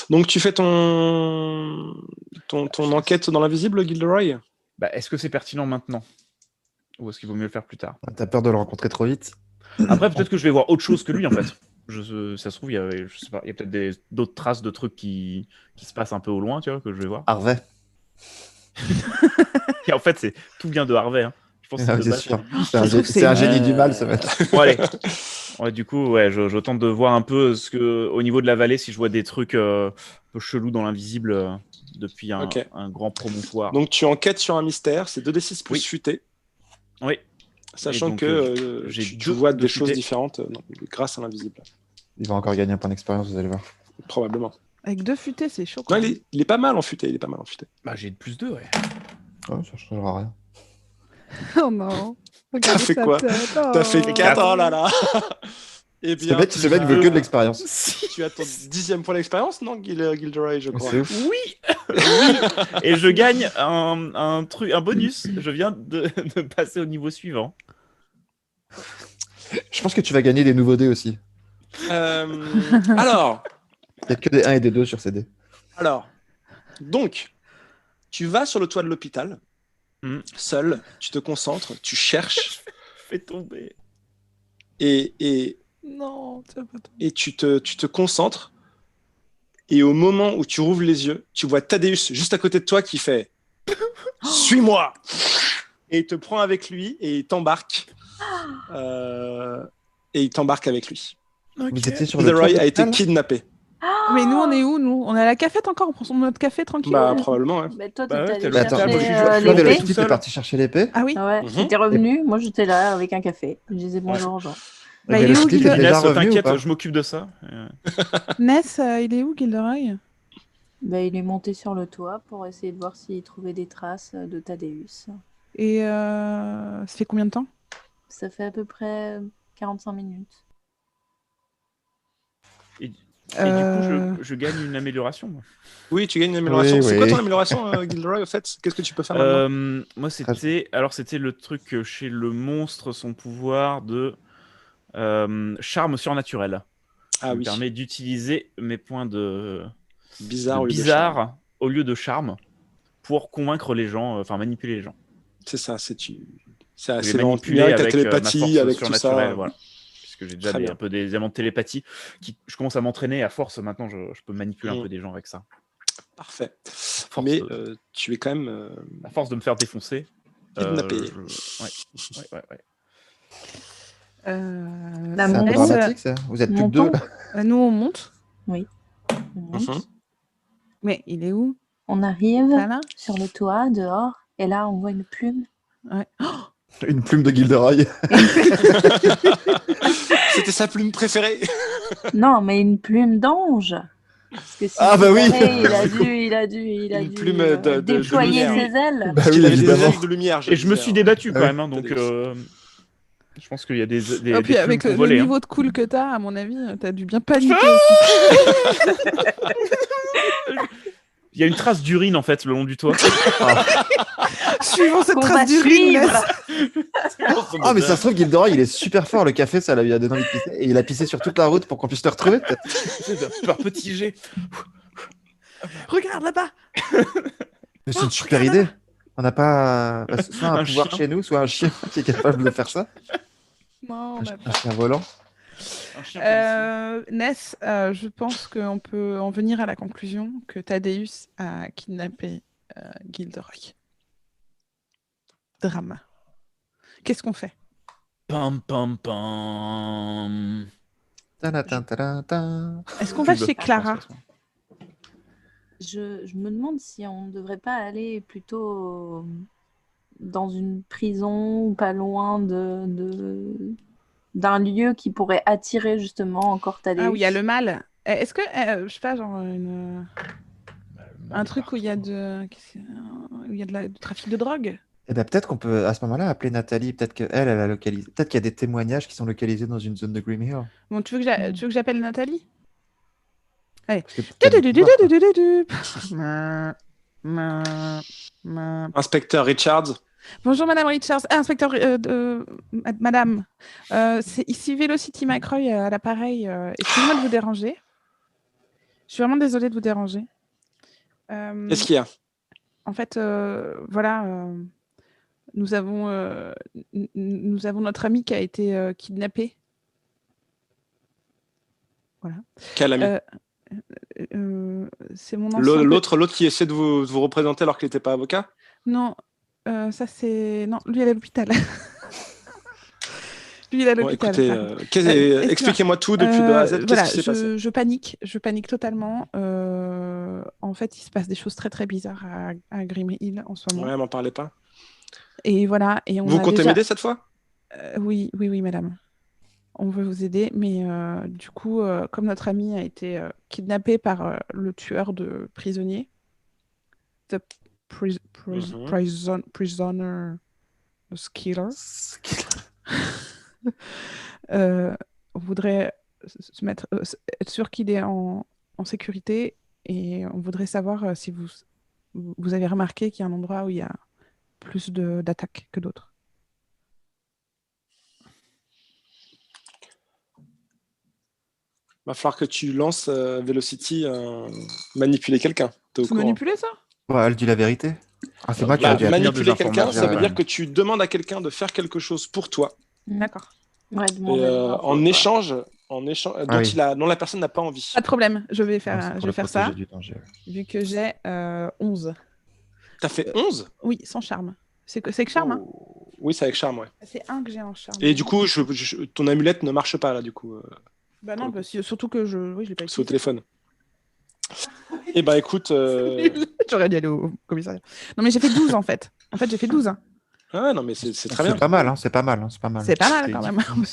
Donc, tu fais ton enquête dans l'invisible, Gilderoy? Bah, est-ce que c'est pertinent maintenant? Ou est-ce qu'il vaut mieux le faire plus tard? T'as peur de le rencontrer trop vite? Après, peut-être que je vais voir autre chose que lui, en fait. Ça se trouve, je sais pas, il y a peut-être d'autres traces de trucs qui se passent un peu au loin, tu vois, que je vais voir. Harvey. Et en fait, tout vient de Harvey. Hein. Je pense que Ah, de c'est base, sûr. lui. C'est un, je trouve que c'est un c'est- génie du mal, ce mec. Bon, allez. Ouais, du coup, ouais, je tente de voir un peu au niveau de la vallée, si je vois des trucs un peu chelous dans l'invisible depuis Ok. un grand promontoire. Donc, tu enquêtes sur un mystère, c'est 2d6 plus Oui. futé, Oui. sachant Et donc, que j'ai tu deux vois de des choses futé. différentes grâce à l'invisible, Il va encore gagner un point d'expérience, vous allez voir. probablement. Avec 2 futés, c'est chaud. Non, quand même. il est pas mal en futé, il est pas mal en futé. Bah, j'ai +2, ouais. Oh, ça changera rien. Oh non. Regardez fait sa quoi? tête. T'as fait Oh. 4, oh là là. Eh Ce bien, mec veut que de l'expérience. tu as ton 10e point d'expérience, non, Gilderoy, je crois. C'est ouf. Oui. Oui. Et je gagne un bonus. Je viens de passer au niveau suivant. Je pense que tu vas gagner des nouveaux dés aussi. Alors, Il n'y a que des 1 et des 2 sur ces dés. donc, tu vas sur le toit de l'hôpital, Mm. seul, tu te concentres, tu cherches Fais tomber. et Non, tu vas pas tomber. et tu te concentres. Et au moment où tu rouvres les yeux, tu vois Thaddeus juste à côté de toi qui fait Suis-moi! Et il te prend avec lui et il t'embarque. Et il t'embarque avec lui. Vous étiez sur le toit Gilderoy de a été l'hôpital? kidnappé. Mais nous, on est où, nous? On est à la cafette encore? On prend notre café tranquille? Bah, probablement, ouais. Bah, toi, Bah ouais, t'es allé t'es Attends, chercher moi, je suis- Toi, l'épée. l'épée. Vélocity, t'es parti chercher l'épée? Ah oui? Ah ouais, Mhm. j'étais revenu, moi j'étais là avec un café. Je disais bonjour, Jean. Bah, il est où, Vélocity, t'es Gilderoy? déjà Inès, revenu ou t'inquiète, pas? je m'occupe de ça. Ness, il est où, Gilderoy? Bah, il est monté sur le toit pour essayer de voir s'il trouvait des traces de Thaddeus. Et ça fait combien de temps? Ça fait à peu près 45 minutes. Et du Euh, coup, je gagne une amélioration. Moi, Oui, tu gagnes une amélioration. Oui, C'est quoi oui. ton amélioration, Gilderoy, au fait? Qu'est-ce que tu peux faire maintenant? Moi, c'était le truc chez le monstre, son pouvoir de charme surnaturel. Ah Ça me oui, permet d'utiliser mes points de bizarre. au lieu de charme. bizarre au lieu de charme pour convaincre les gens, enfin manipuler les gens. C'est ça, c'est Je assez vais vraiment manipuler bien avec ta avec ma télépathie, force avec tout surnaturelle, ça. voilà. Puisque j'ai déjà Très bien. un peu des éléments de télépathie. Je commence à m'entraîner à force. Maintenant, je peux manipuler un Mm. peu des gens avec ça. Parfait. Force Mais de- tu es quand même À force de me faire défoncer. kidnappé. Ouais. La C'est un peu monte. dramatique, ça. Vous êtes plus que deux. Montons. Nous, on monte. On monte. Mhm. Mais il est où? On arrive Voilà. sur le toit, dehors, et là, on voit une plume. Ouais. Une plume de Gilderoy. C'était sa plume préférée. Non, mais une plume d'ange. Parce que si Ah, bah vous oui. savez, il a Une dû plume de déployer lumière. ses ailes. Bah Il oui, avait des évidemment. ailes de lumière. Et je me suis débattu quand Ah oui. même, hein, donc je pense qu'il y a des Et des puis plumes avec qu'on le volait, hein. niveau de cool que t'as, à mon avis, t'as dû bien paniquer aussi. Il y a une trace d'urine en fait le long du toit. Suivant cette Qu'on va trace d'urine, suivre. Ah, mais ça se trouve, Gilderoy, il est super fort. Le café, ça lui a donné envie de pisser. Et il a pissé sur toute la route pour qu'on puisse le retrouver, peut-être. Par petit jet. regarde là-bas. Mais c'est une super idée. On n'a pas soit un Un pouvoir chien. chez nous, soit un chien qui est capable de faire ça. Non, Un chien volant. Un chien policier. Ness, je pense qu'on peut en venir à la conclusion que Thaddeus a kidnappé Gilderoy. Drame. Qu'est-ce qu'on fait? Pam pam pam. Ta-da-ta-ta-ta. Est-ce qu'on va Pub, chez je Clara? pense, Je me demande si on ne devrait pas aller plutôt dans une prison ou pas loin d'un lieu qui pourrait attirer justement encore Thaddeus. Ah oui, il y a le mal. Est-ce que, je sais pas, genre un truc où il y a du trafic de drogue? Eh ben, peut-être qu'on peut, à ce moment-là, appeler Nathalie. Peut-être qu'elle, elle a localisé. Peut-être qu'il y a des témoignages qui sont localisés dans une zone de Grim Hill. Bon, tu veux que j'appelle Nathalie? Allez. Parce que peut-être qu'elle a des pouvoirs, quoi. Inspecteur Richards. Bonjour Madame Richards. Ah, inspecteur, Madame. C'est ici Velocity McRoy à l'appareil. Excusez-moi de vous déranger. Je suis vraiment désolée de vous déranger. Qu'est-ce qu'il y a? En fait, voilà, nous avons notre ami qui a été kidnappé. Voilà. Quel ami? C'est mon ancien... L'autre qui essaie de vous représenter alors qu'il n'était pas avocat? Non, ça c'est... Non, lui, il est à l'hôpital. Lui, il est à Bon, l'hôpital. écoutez, Excuse-moi. expliquez-moi tout depuis de A à Z. Voilà, Qu'est-ce qui s'est passé? je panique totalement. En fait, il se passe des choses très très bizarres à Grim Hill en ce moment. Ouais, m'en parlez pas. Et voilà. Et on Vous a comptez déjà... m'aider cette fois? Oui, madame. On veut vous aider, mais du coup, comme notre ami a été kidnappé par le tueur de prisonniers, the prisoner killer, on voudrait être sûr qu'il est en sécurité, et on voudrait savoir si vous avez remarqué qu'il y a un endroit où il y a plus d'attaques que d'autres. Va falloir que tu lances Velocity manipuler quelqu'un. T'es au C'est courant? manipuler ça? Ouais, elle dit la vérité. Ah, c'est moi qui Bah, ai dû appeler. manipuler des quelqu'un, ça veut informations. dire que tu demandes à quelqu'un de faire quelque chose pour toi. D'accord. Ouais, Et demande à voir. en échange, dont, oui. dont la personne n'a pas envie. Pas de problème, je vais Non, c'est faire, pour je le vais faire ça, protéger du danger. vu que j'ai 11. T'as fait 11? Oui, sans charme. C'est que charme, hein? Oh. Oui, c'est avec charme, ouais. C'est un que j'ai en charme. Et du coup, ton amulette ne marche pas là, du coup. Bah non, surtout que je l'ai pas C'est au utilisé. téléphone. Eh ben, écoute. J'aurais dû aller au commissariat. Non, mais j'ai fait 12 en fait. En fait, j'ai fait 12. Hein. Ah non, mais c'est très bien. C'est pas mal, hein, c'est pas mal, hein, c'est pas mal. C'est pas mal C'est quand même. On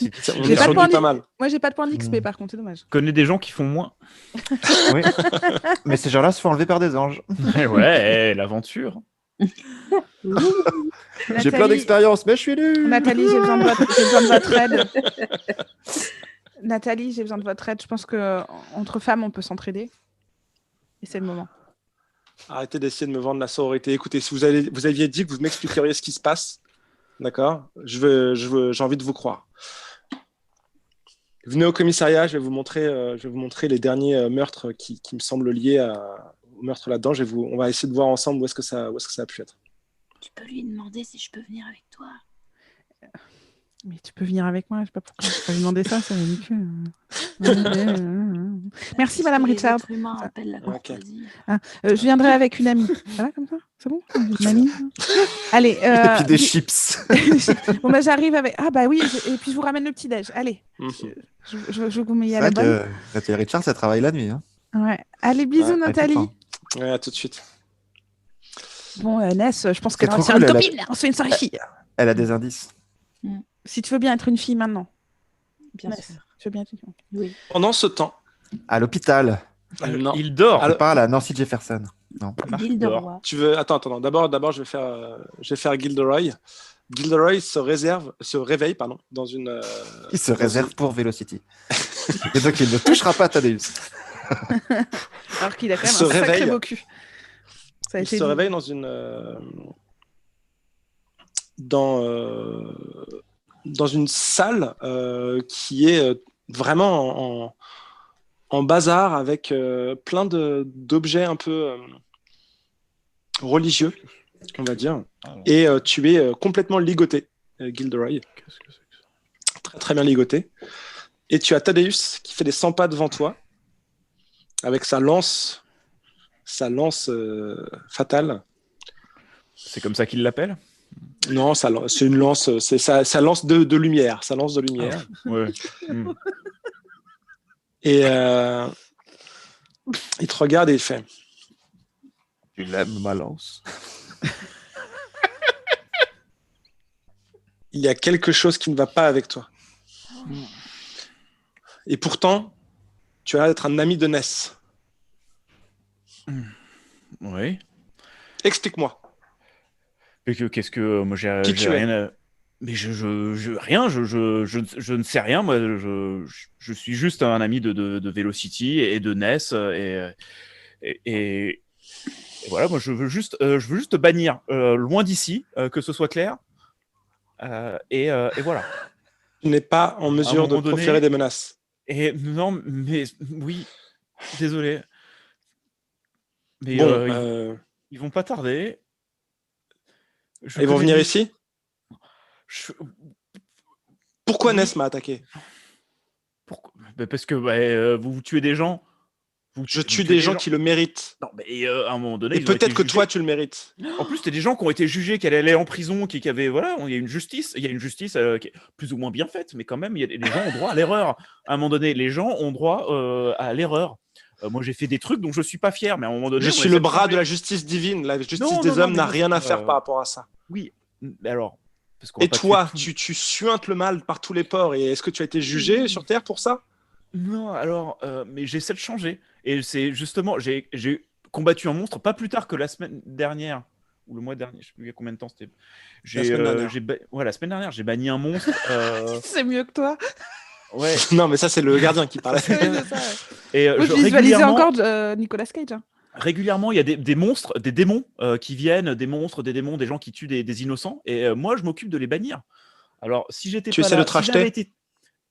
J'ai est pas sur de point du pas mal. Moi, j'ai pas de point d'XP Mm. par contre, c'est dommage. Je connais des gens qui font moins. Oui. Mais ces gens-là se font enlever par des anges. Ouais, l'aventure. J'ai plein d'expérience, mais je suis nul. Nathalie, j'ai besoin de votre aide. Nathalie, j'ai besoin de votre aide. Je pense que entre femmes, on peut s'entraider. Et c'est le moment. Arrêtez d'essayer de me vendre la sororité. Écoutez, si vous aviez dit que vous m'expliqueriez ce qui se passe, d'accord, j'ai envie de vous croire. Venez au commissariat, je vais vous montrer les derniers meurtres qui me semblent liés au meurtre là-dedans. On va essayer de voir ensemble où est-ce que ça a pu être. Tu peux lui demander si je peux venir avec toi. Mais tu peux venir avec moi, je sais pas pourquoi. Je peux lui demander ça, c'est ridicule. Merci, Tout ce Madame que les Richard. êtres humains appellent la Ok. courtoisie. Je viendrai avec une amie. Ça va comme ça? C'est bon? Une amie? Allez. Et puis des chips. Bon, bah, j'arrive avec. Ah, bah oui, et puis je vous ramène le petit-déj. Allez, Mhm. je vous mets C'est à la vrai bonne. que Nathalie Richard, ça travaille la nuit. Hein. Ouais. Allez, bisous, Ouais, Nathalie. tout le Ouais, à tout de suite. Bon, Ness, je pense C'est qu'elle va trop se faire une cool, elle a- copine. On se fait une soirée fille. Elle a des indices. Si tu veux bien être une fille maintenant. Bien Ness, sûr. tu veux bien être une fille. Oui. Pendant ce temps, À l'hôpital, non. Il dort. Alors- je parle à Nancy Jefferson. Marc Gilderoy. dort. Tu veux attends. D'abord, je vais faire Gilderoy. Gilderoy se réveille dans une. Il se dans réserve pour Velocity. Et donc, il ne touchera pas Thaddeus. Alors qu'il a quand Il même se un sacré réveille. beau cul. Ça a Il été se dit. réveille dans une dans une salle qui est vraiment en bazar avec plein d'objets un peu religieux, on va dire. Alors, Et tu es complètement ligoté, Gilderoy, qu'est-ce que c'est que ça? très très bien ligoté. Et tu as Thaddeus qui fait des 100 pas devant toi avec sa lance fatale. C'est comme ça qu'il l'appelle? Non, c'est une lance, c'est sa lance de lumière, sa lance de lumière. Ouais. Hmm. Et il te regarde et il fait Tu l'aimes, ma lance. il y a quelque chose qui ne va pas avec toi. Et pourtant, tu as l'air d'être un ami de Ness. Oui. Explique-moi. Et qu'est-ce que moi j'ai Qui tu es rien à... Mais rien, je ne sais rien. Moi, je suis juste un ami de Velocity et de Ness et voilà. Moi, je veux juste te bannir loin d'ici, que ce soit clair. Et voilà. Tu n'es pas en mesure de moment donné- proférer des menaces. Et non, mais oui, désolé. Mais Bon, ils vont pas tarder. Je ils vont connais venir lui- ici. je- Pourquoi Oui. Ness m'a attaqué? Pourquoi? Bah, parce que vous tuez des gens. Je Vous tue tuez des gens qui le méritent. Non, mais à un moment donné, Et ils ont été peut-être que jugés. toi, tu le mérites. En plus, c'était des gens qui ont été jugés, qui allaient en prison, qui avaient voilà, il y a une justice, qui est plus ou moins bien faite, mais quand même, les gens ont droit à l'erreur. À un moment donné, les gens ont droit à l'erreur. Moi, j'ai fait des trucs dont je suis pas fier, mais à un moment donné, Je on suis essaie le de bras de changer. la justice divine. La justice Non, des non, hommes mais n'a moi, rien à c'est faire pas- par rapport à ça. Oui, mais alors, parce qu'on va Et pas toi, tuer tout- tu suintes le mal par tous les ports. Et est-ce que tu as été jugé sur Terre pour ça? Non, alors, mais j'essaie de changer. Et c'est justement, j'ai combattu un monstre pas plus tard que la semaine dernière, ou le mois dernier, je sais plus il y a combien de temps c'était. semaine dernière. Ouais, la semaine dernière, j'ai banni un monstre. C'est mieux que toi. Ouais. Non, mais ça, c'est le gardien qui parle. Oui, c'est ça, ouais. Et Moi, je visualisais régulièrement, encore Nicolas Cage. Hein. régulièrement, il y a des monstres, des démons qui viennent, des monstres, des démons, des gens qui tuent des innocents. Et moi, je m'occupe de les bannir. Alors, si j'étais Tu pas essaies là, de te si j'avais racheter été...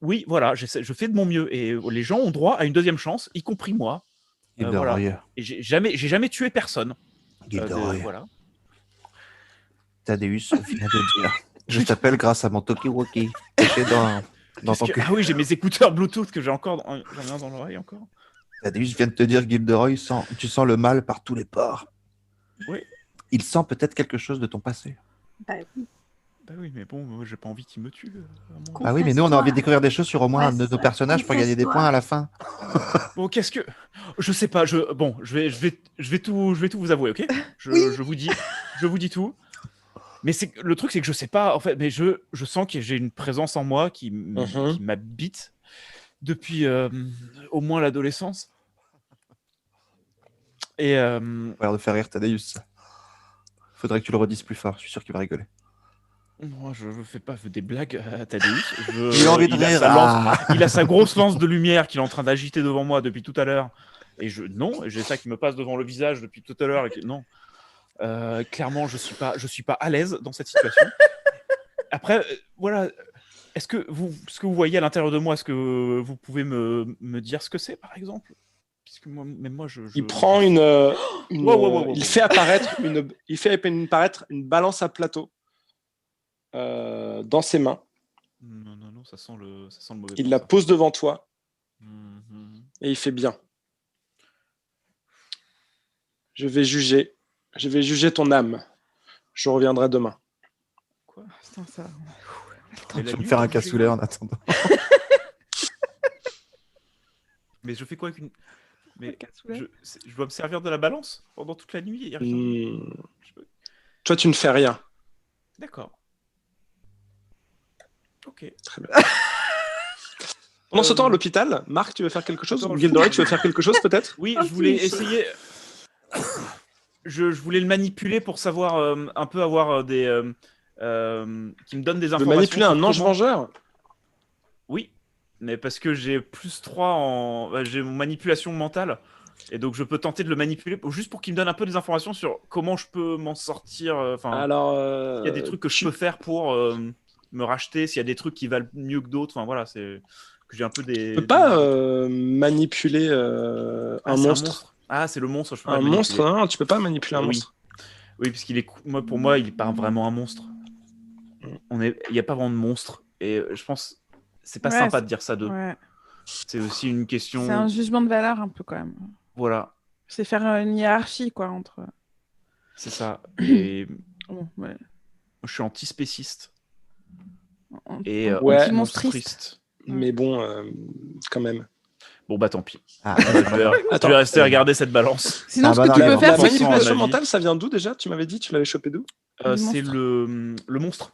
Oui, voilà, je fais de mon mieux. Et les gens ont droit à une deuxième chance, y compris moi. Voilà. Et j'ai jamais tué personne. Voilà. Thaddeus vient de dire je t'appelle grâce à mon Tokiwoki caché dans ton cul. Ah oui, j'ai mes écouteurs Bluetooth que j'en ai un dans l'oreille encore. Thaddeus vient de te dire, Gilderoy, tu sens le mal par tous les pores. Oui. Il sent peut-être quelque chose de ton passé. Bah oui. Bah oui, mais bon, moi j'ai pas envie qu'il me tue. Ah oui, mais nous, on a envie de découvrir des choses sur au moins un de nos personnages pour gagner des points à la fin. Bon, qu'est-ce que... Je sais pas, je vais tout vous avouer, ok? Je vous dis tout. Mais le truc, c'est que je sais pas, en fait, mais je sens que j'ai une présence en moi qui m'habite depuis au moins l'adolescence. Et Ça a l'air de faire rire Thaddeus. Faudrait que tu le redises plus fort, je suis sûr qu'il va rigoler. moi, je fais pas des blagues à Thaddeus. Il a envie de rire. Il a sa grosse lance de lumière qu'il est en train d'agiter devant moi depuis tout à l'heure. Et j'ai ça qui me passe devant le visage depuis tout à l'heure. Non. Clairement, je suis pas à l'aise dans cette situation. Après, voilà. Est-ce que vous voyez à l'intérieur de moi, est-ce que vous pouvez me dire ce que c'est, par exemple? Puisque même moi, Il prend Wow. il fait apparaître une balance à plateau dans ses mains. Non, ça sent le mauvais. Il la pose devant toi Mhm. Et il fait bien. Je vais juger ton âme. Je reviendrai demain. Quoi? Putain, ça. Mais Je la vais me nuit, faire un vous faites cassoulet quoi? en attendant. Mais je fais quoi avec une. Mais Cassoulet. je dois me servir de la balance pendant toute la nuit et rien. Hmm. Je peux- Toi, tu ne fais rien. D'accord. Ok. Très bien. Pendant ce temps, à l'hôpital, Marc, tu veux faire quelque chose? Attends, Gilderoy, tu veux faire quelque chose peut-être? Oui, je voulais essayer. Je voulais le manipuler pour savoir un peu avoir qui me donne des Tu veux informations. manipuler un sur ange comment- vengeur? Oui, mais parce que j'ai +3 en. J'ai mon manipulation mentale. Et donc je peux tenter de le manipuler juste pour qu'il me donne un peu des informations sur comment je peux m'en sortir. Enfin, Alors, il y a des trucs que je peux faire pour me racheter, s'il y a des trucs qui valent mieux que d'autres. Enfin voilà, c'est que j'ai un peu des. tu peux pas manipuler Ah, un c'est monstre. Ah, c'est le monstre, je peux pas Un le monstre, manipuler. non, tu peux pas manipuler un Oui. monstre. Oui, puisqu'il est pour moi, il est pas vraiment un monstre. Il y a pas vraiment de monstre et je pense c'est pas Ouais, sympa de dire ça d'eux. Ouais. C'est aussi une question. C'est un jugement de valeur un peu quand même. Voilà, C'est faire une hiérarchie quoi entre. c'est ça. Et Bon, ouais. je suis antispéciste En- et Ouais. anti-monstriste. Mais bon, quand même. Bon bah tant pis. Ah, Je vais Attends. rester à regarder cette balance. Sinon, Ah, ce bah, que non, tu la- peux La faire, c'est que tu manipulation peux. manipulation à ma vie. mentale, ça vient d'où déjà? Tu m'avais dit, tu l'avais chopé d'où? Du C'est monstre. le monstre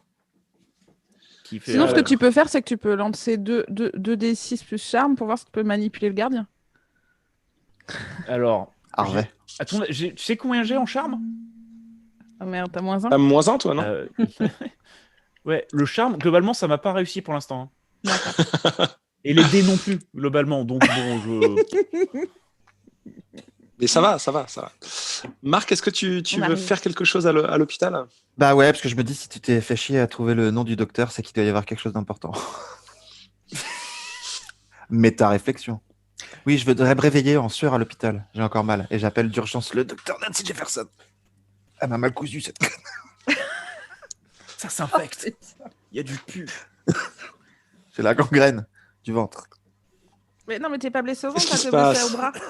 qui fait. Sinon, ce que d'accord. tu peux faire, c'est que tu peux lancer 2d6 plus charme pour voir si tu peux manipuler le gardien. Alors, Harvey. tu sais combien j'ai en charme? Oh merde, t'as moins 1. T'as moins un, toi, non? Ouais, le charme, globalement, ça m'a pas réussi pour l'instant. Et les dés non plus, globalement. Donc bon, Mais ça va. Marc, est-ce que tu On veux arrive. faire quelque chose à l'hôpital? Bah ouais, parce que je me dis, si tu t'es fait chier à trouver le nom du docteur, c'est qu'il doit y avoir quelque chose d'important. Méta-réflexion. Oui, je voudrais me réveiller en sueur à l'hôpital. J'ai encore mal. Et j'appelle d'urgence le docteur Nancy Jefferson. Elle m'a mal cousu, cette conne. ça s'infecte. Il y a du pu. J'ai la gangrène du ventre. Mais non, mais t'es pas blessé au ventre, Qu'est-ce qui t'es se blessé passe? au bras. Oui,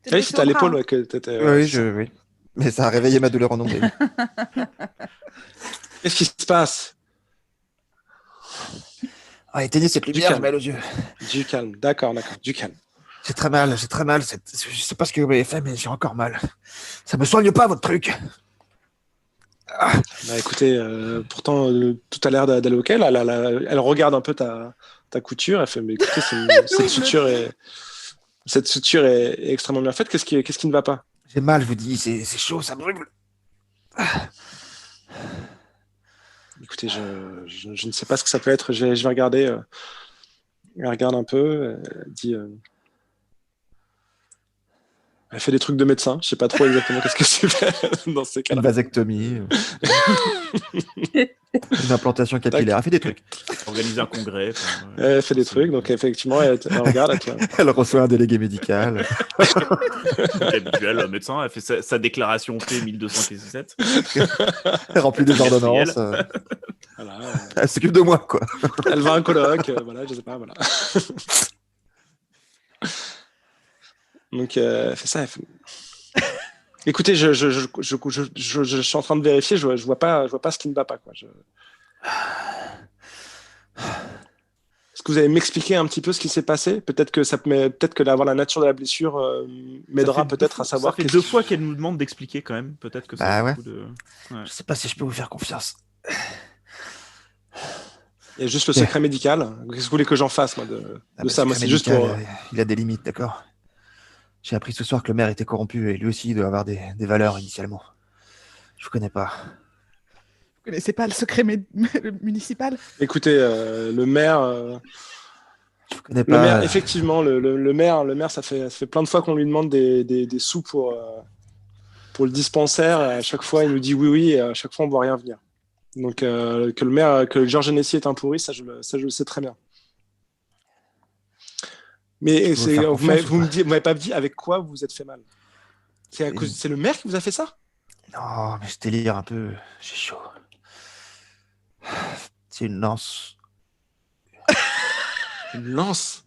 T'es blessé c'était à au bras, l'épaule hein. ouais, que t'étais. Oui. Mais ça a réveillé ma douleur en nombril. Qu'est-ce qui se passe? Ah, éteignez cette lumière, calme. j'ai mal aux yeux. Du calme. D'accord, du calme. J'ai très mal. Je sais pas ce que vous m'avez fait, mais j'ai encore mal. Ça me soigne pas, votre truc. Bah écoutez, pourtant, tout a l'air d'aller ok. Là, elle regarde un peu ta couture. Elle fait, mais écoutez, cette suture est extrêmement bien faite. Qu'est-ce qui ne va pas? J'ai mal, je vous dis, c'est chaud, ça brûle. Écoutez, je ne sais pas ce que ça peut être. Je vais regarder. Elle regarde un peu. Elle dit. Elle fait des trucs de médecin. Je sais pas trop exactement qu'est-ce que c'est fait dans ces Une cas-là. vasectomie. Une implantation capillaire. Elle fait des trucs. Organiser un congrès. enfin, Elle fait des trucs. Donc effectivement, elle regarde. Elle reçoit un délégué médical. habituel, le médecin a fait sa déclaration P1247. Elle remplit des ordonnances. Voilà, Elle s'occupe de moi, quoi. elle va à un colloque. Voilà, je sais pas. Voilà. Donc, elle fait ça. Elle fait... Écoutez, je suis en train de vérifier. Je vois pas ce qui ne va pas, quoi. Est-ce que vous allez m'expliquer un petit peu ce qui s'est passé? Peut-être que d'avoir la nature de la blessure m'aidera peut-être à savoir. Ça fait 2 fois qu'elle nous demande d'expliquer quand même. Peut-être que ça Bah fait ouais. beaucoup de. Je sais pas si je peux vous faire confiance. Il y a juste le secret médical. Qu'est-ce que vous voulez que j'en fasse, moi, de Ah, ça? le Moi, secret c'est juste médical, pour. Il a des limites, d'accord. J'ai appris ce soir que le maire était corrompu et lui aussi il doit avoir des valeurs initialement. Je vous connais pas. Vous connaissez pas le secret municipal? Écoutez, le maire. Je vous connais Le pas. maire, effectivement, le maire, ça fait plein de fois qu'on lui demande des sous pour le dispensaire. À chaque fois, il nous dit oui, et à chaque fois, on ne voit rien venir. Donc, que Georges Hennessy est un pourri, ça, je le sais très bien. Mais Je peux vous faire vous confiance ou m'avez pas dit avec quoi vous vous êtes fait mal. C'est le maire qui vous a fait ça? Non, mais je délire un peu. J'ai chaud. C'est une lance. Une lance?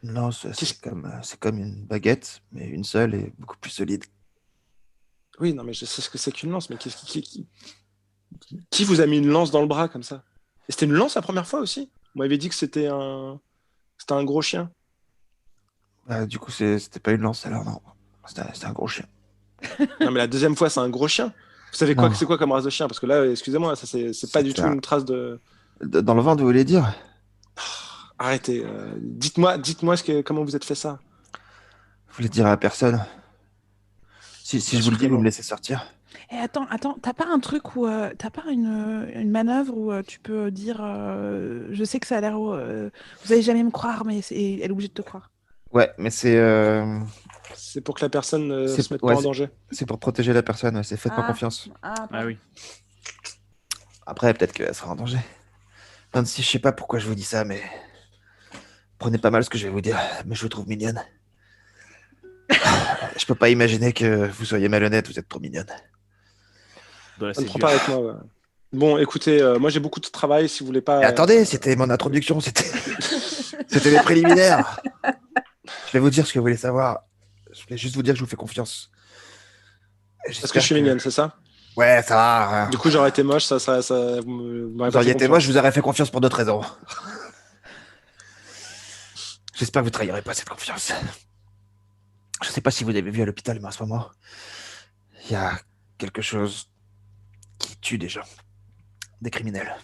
Non, c'est comme une baguette, mais une seule et beaucoup plus solide. Oui, non, mais je sais ce que c'est qu'une lance, mais qui vous a mis une lance dans le bras comme ça? Et c'était une lance la première fois aussi? Vous m'avez dit que c'était un gros chien. Bah, du coup, c'était pas une lance alors, non. C'était un gros chien. Non, mais la deuxième fois, c'est un gros chien. Vous savez quoi Non. que c'est quoi comme race de chien? Parce que là, excusez-moi, ça c'est pas du tout un- une trace de. Dans le ventre, vous voulez dire? Arrêtez. Dites-moi comment vous êtes fait ça. Vous voulez dire à personne? Si Bien je vous sûr le dis, que vous non. me laissez sortir? Et attends, t'as pas un truc où t'as pas une manœuvre où tu peux dire je sais que ça a l'air vous allez jamais me croire mais elle est obligée de te croire. Ouais, mais c'est C'est pour que la personne ne C'est- se mette ouais, pas en danger. pour protéger la personne, ouais, c'est faites-moi Ah. confiance. Ah, Ah oui. Après, peut-être qu'elle sera en danger. Même si je sais pas pourquoi je vous dis ça, mais prenez pas mal ce que je vais vous dire, mais je vous trouve mignonne. Je peux pas imaginer que vous soyez malhonnête, vous êtes trop mignonne. Dans la Ça ne prend césure. pas avec moi. Ouais. Bon, écoutez, moi j'ai beaucoup de travail. Si vous voulez pas. Mais attendez, c'était mon introduction, c'était les préliminaires. Je vais vous dire ce que vous voulez savoir. Je voulais juste vous dire que je vous fais confiance. Parce que je suis mignonne, c'est ça? Ouais, ça va. Du coup, j'aurais été moche, vous m'aurez Vous pas auriez fait été moi, confiance. je vous aurais fait confiance pour d'autres raisons. J'espère que vous trahirez pas cette confiance. Je sais pas si vous avez vu à l'hôpital, mais en ce moment, il y a quelque chose qui tue des gens, des criminels.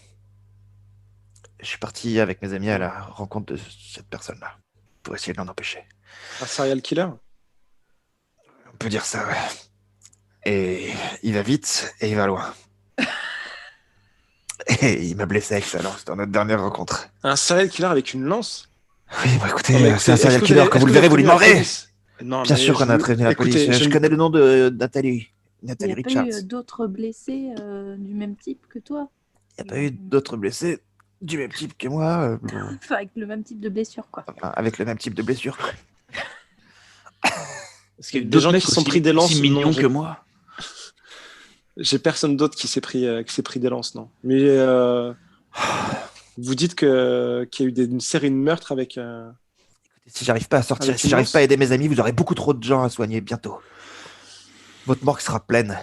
Je suis parti avec mes amis à la rencontre de cette personne-là, pour essayer de l'en empêcher. Un serial killer? On peut dire ça, ouais. Et il va vite et il va loin. Et il m'a blessé avec sa lance dans notre dernière rencontre. Un serial killer avec une lance? Oui, bah écoutez, Non, mais c'est un écoutez, serial est-ce killer. est-ce Quand vous le avez verrez, vous lui prévenu la demanderez. police? Non, Bien mais sûr qu'on a prévenu la écoutez, police. Je connais le nom de Nathalie. Il n'y Nathalie a pas Richards. eu d'autres blessés du même type que toi? Il n'y a pas eu d'autres blessés du même type que moi, Enfin, avec le même type de blessure, quoi. enfin, avec le même type de blessure. Est-ce qu'il y a Des d'autres gens mecs qui sont aussi- pris des lances, aussi mignons non, que moi? J'ai personne d'autre qui s'est pris des lances, non. Mais vous dites qu'il y a eu une série de meurtres avec. Si j'arrive pas à sortir, Avec si une j'arrive lance pas à aider mes amis, vous aurez beaucoup trop de gens à soigner bientôt. Votre morgue sera pleine.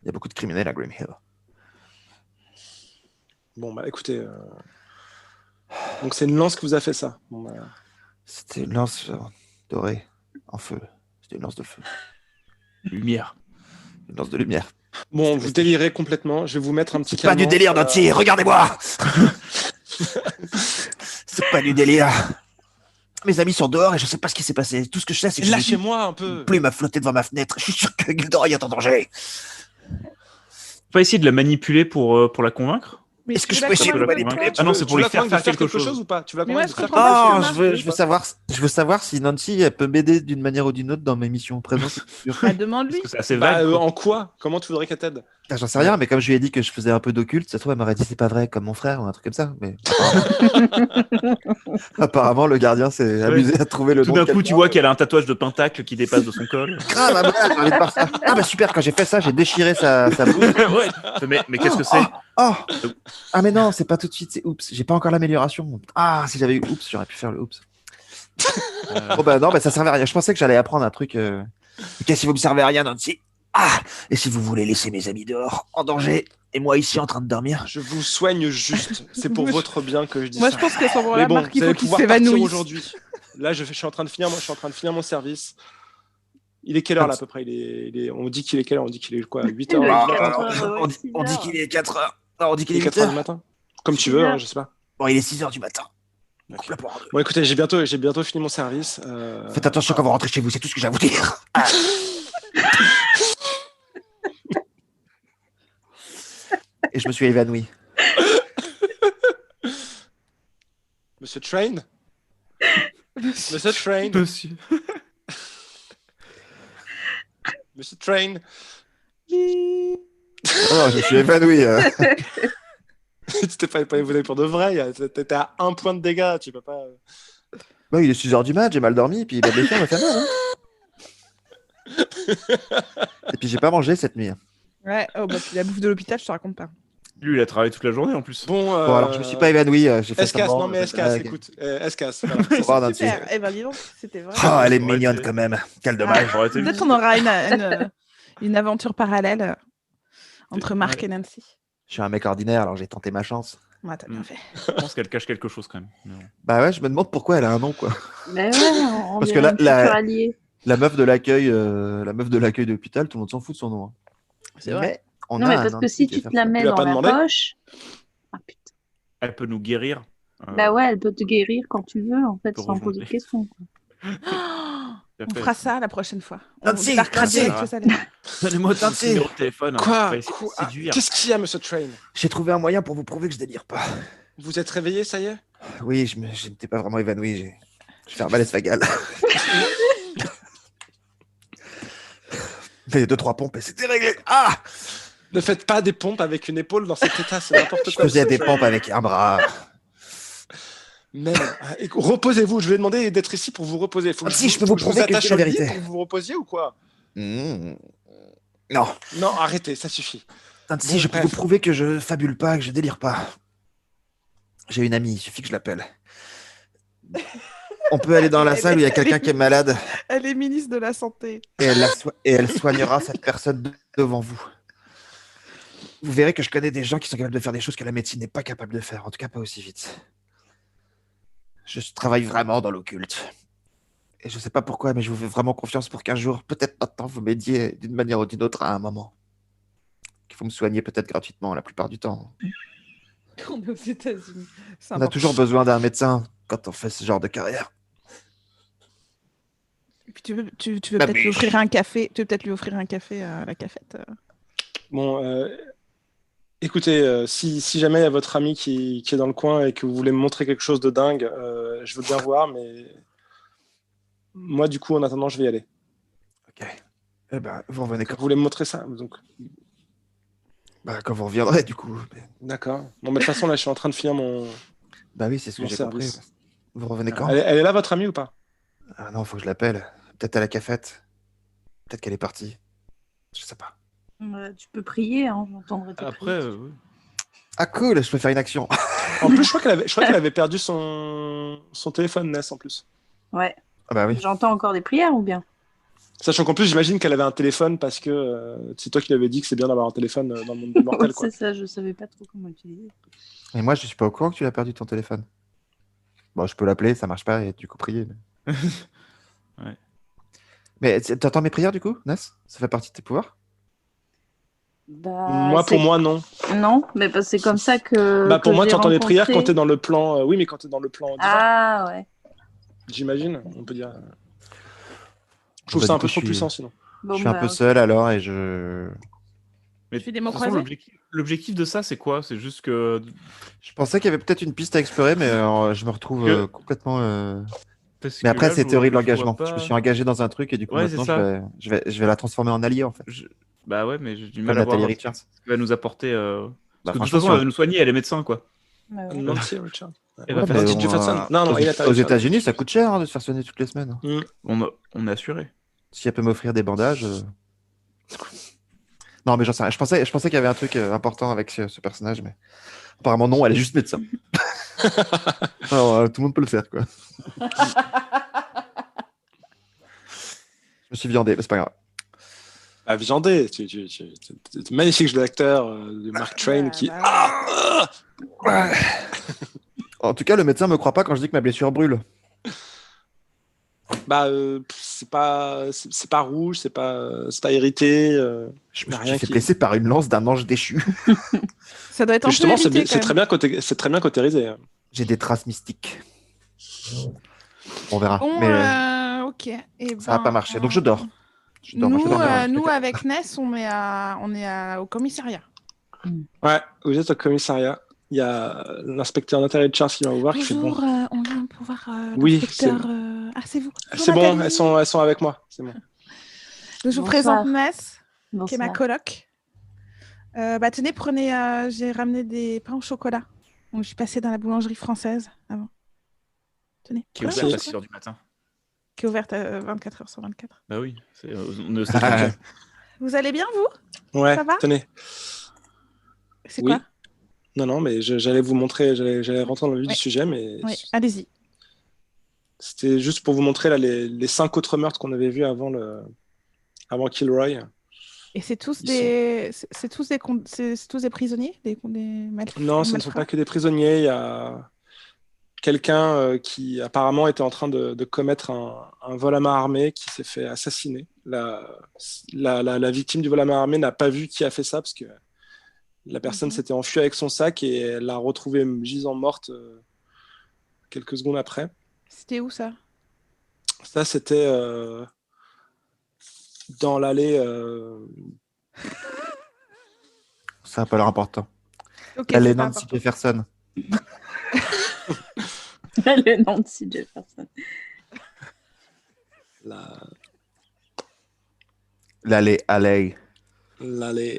Il y a beaucoup de criminels à Grim Hill. Bon, bah écoutez. Donc c'est une lance qui vous a fait ça. Bon, bah, C'était une lance dorée en feu. C'était une lance de feu. Lumière. Une lance de lumière. Bon, vous délirez complètement. Je vais vous mettre un petit C'est pas du calmant. délire, Nancy. Regardez-moi. C'est pas du délire. Mes amis sont dehors et je sais pas ce qui s'est passé. Tout ce que je sais, c'est que Lâchez-moi un peu. une plume a flotté devant ma fenêtre. Je suis sûr que Gilderoy est en danger. Faut pas essayer de la manipuler pour la convaincre? Mais Est-ce que tu je la peux essayer de convaincre le manipuler? de quoi Ah non, c'est pour Tu lui la faire convaincre de faire quelque chose. ou pas? Tu la Mais moi, convaincre je de faire comprends pas. Non, ça je veux, marche, je veux savoir, je veux savoir si Nancy elle peut m'aider d'une manière ou d'une autre dans mes missions présentes. Bah, demande-lui. Parce que c'est assez Bah, vague. quoi. en quoi? Comment tu voudrais qu'elle t'aide? Ah, j'en sais rien, mais comme je lui ai dit que je faisais un peu d'occulte, ça se trouve, elle m'aurait dit c'est pas vrai comme mon frère ou un truc comme ça. Mais apparemment, le gardien s'est amusé à trouver le Tout nom d'un de coup, tu quelqu'un. vois qu'elle a un tatouage de pentacle qui dépasse de son col. Ah bah voilà, j'ai envie de voir ça. Ah bah super, quand j'ai fait ça, j'ai déchiré sa blouse. Ouais. Mais qu'est-ce que c'est? Oh ah mais non, c'est pas tout de suite, c'est oups, j'ai pas encore l'amélioration. Ah, si j'avais eu oups, j'aurais pu faire le oups. Bon bah non, bah ça servait à rien. Je pensais que j'allais apprendre un truc. Ok, si vous me servez à rien, Nancy. Ah, et si vous voulez laisser mes amis dehors, en danger, et moi ici en train de dormir. Je vous soigne juste. C'est pour votre bien que je dis Moi, ça. je pense qu'à ce Mais moment-là, bon, Marc, il vous faut allez qu'il pouvoir partir s'évanouisse. aujourd'hui. Là, je suis en train de finir. Moi, je suis en train de finir mon service. Il est quelle heure là à peu près? On dit qu'il est quelle heure? On dit qu'il est quoi? 8 heures, Il est Ah, 4 alors, heures, on dit- on dit 6 qu'il est 4 heures. Non, on dit qu'il Il est est 8 4 heures heures. du matin. Comme tu 6 veux, heures. hein, je sais pas. Bon, il est 6 heures du matin. Ok. Complètement en deux. Bon, écoutez, j'ai bientôt fini mon service. Faites attention quand vous rentrez chez vous, c'est tout ce que j'ai à vous dire. Ah. Et je me suis évanoui. Monsieur Train? Monsieur Train? Monsieur. Monsieur Train? Oh, je suis évanoui. Tu t'es pas évanoui pour de vrai. T'étais à 1 point de dégâts. Tu peux pas. Bah, il est 6 heures du mat, j'ai mal dormi, puis la blessure m'a fait mal. Hein. Et puis j'ai pas mangé cette nuit. Ouais, oh, bah, puis la bouffe de l'hôpital, je te raconte pas. Lui, il a travaillé toute la journée en plus. Bon, Bon, alors je me suis pas évanoui, j'ai fait Escasse, semblant. non mais Escasse, Ah, ok. écoute, Escasse. Voilà. Voir, Nancy. Super. Eh ben, dis donc, c'était vrai. Oh, elle est Ça aurait mignonne été- quand même. Quel Ah, dommage. Ça aurait été Peut-être qu'on aura une aventure parallèle entre Marc Ouais. et Nancy. Je suis un mec ordinaire, alors j'ai tenté ma chance. Ouais, t'as bien Mm. fait. Je pense qu'elle cache quelque chose quand même. Mais bon. Bah ouais, je me demande pourquoi elle a un nom, quoi. Mais ouais, on Parce dirait que là, un futur allié. la meuf de l'accueil de l'hôpital, tout le monde s'en fout de son nom. Hein. C'est vrai. Mais on Non, a mais un parce que Nancy si qui va tu te faire la ça. mets Tu l'as dans pas la demandé poche. Ah putain. Elle peut nous guérir. Bah ouais, elle peut te guérir quand tu veux, en fait, Pour sans poser de rejoindre. questions. Quoi. On fera ça la prochaine fois. On Nancy, débarquera Nancy. direct aux Salem. Donnez-moi ton Nancy. numéro de téléphone. On Quoi, va essayer de Ah, séduire. qu'est-ce qu'il y a, Monsieur Train? J'ai trouvé un moyen pour vous prouver que je délire pas. Vous êtes réveillé, ça y est? Oui, je n'étais pas vraiment évanoui. J'ai fait un malaise vagal. Fait 2-3 pompes et c'était réglé. Ah! Ne faites pas des pompes avec une épaule dans cet état, c'est n'importe Je quoi. faisais Monsieur des Train. pompes avec un bras. Même. Reposez-vous, je vais demander d'être ici pour vous reposer. Faut que Si, je peux vous prouver que je attache dis la au lit vérité. pour que vous vous reposiez ou quoi? Mmh. Non. Non, arrêtez, ça suffit. Nancy, Bon, je peux bref. vous prouver que je fabule pas, que je délire pas. J'ai une amie, il suffit que je l'appelle. On peut aller dans la salle où il y a quelqu'un qui est malade Elle est ministre de la Santé. et elle soignera cette personne devant vous. Vous verrez que je connais des gens qui sont capables de faire des choses que la médecine n'est pas capable de faire, en tout cas pas aussi vite. Je travaille vraiment dans l'occulte. Et je sais pas pourquoi, mais je vous fais vraiment confiance pour qu'un jour, peut-être maintenant, vous m'aidiez d'une manière ou d'une autre à un moment. Qu'il faut me soigner peut-être gratuitement la plupart du temps. On est aux États-Unis. C'est On a important. toujours besoin d'un médecin quand on fait ce genre de carrière. Et puis tu veux La peut-être lui biche. offrir un café. Tu veux peut-être lui offrir un café à la cafette. Bon, écoutez, si jamais il y a votre ami qui est dans le coin et que vous voulez me montrer quelque chose de dingue, je veux bien voir, mais moi, du coup, en attendant, je vais y aller. Ok. Eh ben, vous revenez Vous quand, voulez me montrer ça? Donc, quand vous reviendrez, du coup. Mais- d'accord. Bon, mais de toute façon, là, je suis en train de finir mon Bah oui, c'est ce que Mon j'ai service. compris. Vous revenez quand? Elle est là, votre amie, ou pas? Ah non, faut que je l'appelle. Peut-être à la cafette. Peut-être qu'elle est partie. Je sais pas. Tu peux prier, hein, j'entendrai tes Après, prières. oui. Ah cool, je peux faire une action. En plus, je crois qu'elle avait perdu son téléphone NES, en plus. Ouais. Ah bah oui. J'entends encore des prières ou bien? Sachant qu'en plus, j'imagine qu'elle avait un téléphone parce que c'est toi qui l'avais dit que c'est bien d'avoir un téléphone dans le monde du mortel, Ouais, quoi. c'est ça, je savais pas trop comment utiliser. Et moi, je suis pas au courant que tu l'as perdu ton téléphone. Bon, je peux l'appeler, ça marche pas et du coup prier. Mais, Ouais. mais t'entends mes prières du coup, Ness? Ça fait partie de tes pouvoirs? Bah, Moi, c'est- pour moi, non. Non, mais parce que c'est comme ça que. Bah, pour que moi, j'ai tu entends les prières quand rencontré. t'es dans le plan. Oui, mais quand t'es dans le plan divin, Ah ouais. j'imagine, on peut dire. Je trouve Bah, ça du un peu coup, trop je suis- puissant, sinon. Bon, Je suis un bah, peu ok. seul alors et je. Mais Tu fais des de mots toute façon, croisés l'objectif de ça, c'est quoi? C'est juste que. Je pensais qu'il y avait peut-être une piste à explorer, mais je me retrouve Que- complètement. parce Mais que après, là, c'était je horrible vois l'engagement. pas- Je me suis engagé dans un truc et du coup, Ouais, maintenant, c'est ça. je vais la transformer en allié en fait. Bah ouais, mais j'ai du Comme mal à voir Nathalie ce Richards. qu'elle va nous apporter. Bah, Parce que de toute franchement, façon, elle va nous soigner, elle est médecin, quoi. Bah ouais. Nancy Richard. Elle va Ouais, faire mais Nancy ça. Jefferson. Non, non, aux, il est aux États-Unis, ça coûte cher hein, de se faire soigner toutes les semaines. On est assuré. Si elle peut m'offrir des bandages. Non, mais j'en sais rien. Je pensais qu'il y avait un truc important avec ce personnage, mais apparemment non, elle est juste médecin. Alors, tout le monde peut le faire, quoi. Je me suis viandé, mais c'est pas grave. Ah, viandé. C'est magnifique jeu d'acteur de Mark Twain qui. En tout cas, le médecin me croit pas quand je dis que ma blessure brûle. Bah, c'est pas rouge, c'est pas irrité. Je y a me rien suis fait qui- blesser par une lance d'un ange déchu. Ça doit être un Justement, peu évité, quand c'est très bien cautérisé. J'ai des traces mystiques. On verra. Bon, mais ok. Eh ça n'a ben, pas marché. Donc je dors. Je dors, Nous, moi, je dors dans le nous truc. avec Ness, on est au commissariat. Ouais, vous êtes au commissariat. Il y a l'inspecteur Nathalie Charles qui vient vous voir qui fait bon. Bonjour, on vient pour voir Oui, l'inspecteur. Ah, c'est vous. C'est Bonjour, bon, Nathalie. elles sont avec moi. C'est bon. Donc, je vous Bonsoir. présente Ness, qui est ma Bonsoir. coloc. Bah, tenez, prenez. J'ai ramené des pains au chocolat. Donc, je suis passée dans la boulangerie française avant. Tenez. Qui est prenez ouverte un à chocolat. 6h du matin. Qui est ouverte 24 heures sur 24. Bah oui. On est au 7e. Vous allez bien, vous? Ouais, Ça va tenez. C'est Oui. quoi? Non, mais j'allais vous montrer, j'allais rentrer dans le vif Ouais. du sujet, mais Oui, allez-y. c'était juste pour vous montrer là, les 5 autres meurtres qu'on avait vus avant Kilroy. Et c'est tous Ils des, c'est tous des prisonniers, des Non, ce ne sont malfrats. pas que des prisonniers. Il y a quelqu'un qui apparemment était en train de commettre un vol à main armée qui s'est fait assassiner. La victime du vol à main armée n'a pas vu qui a fait ça parce que la personne s'était enfuie avec son sac et elle l'a retrouvée gisant morte quelques secondes après. C'était où ça? Ça, c'était dans l'allée. Ça n'a pas l'air important. Ok, Elle c'est est pas Nancy important. Jefferson. Le Nancy Jefferson. L'allée. L'allée. Allez.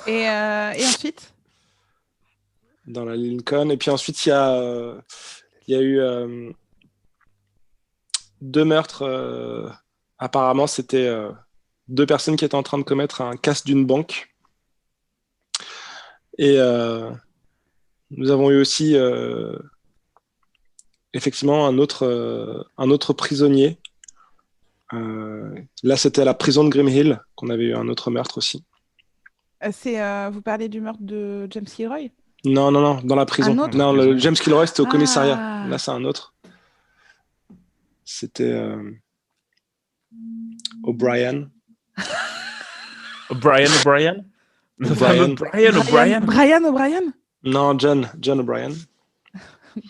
Et ensuite? Dans la Lincoln. Et puis ensuite, il y a eu 2 meurtres. Apparemment, c'était 2 personnes qui étaient en train de commettre un casse d'une banque. Et nous avons eu aussi effectivement un autre prisonnier. Là, c'était à la prison de Grim Hill qu'on avait eu un autre meurtre aussi. Vous parlez du meurtre de James Kilroy? Non, dans la prison. Un autre Non, James Kilroy, c'était au Ah. commissariat. Là, c'est un autre. C'était O'Brien. O'Brien. Le fameux Brian O'Brien. Brian O'Brien? Non, John O'Brien.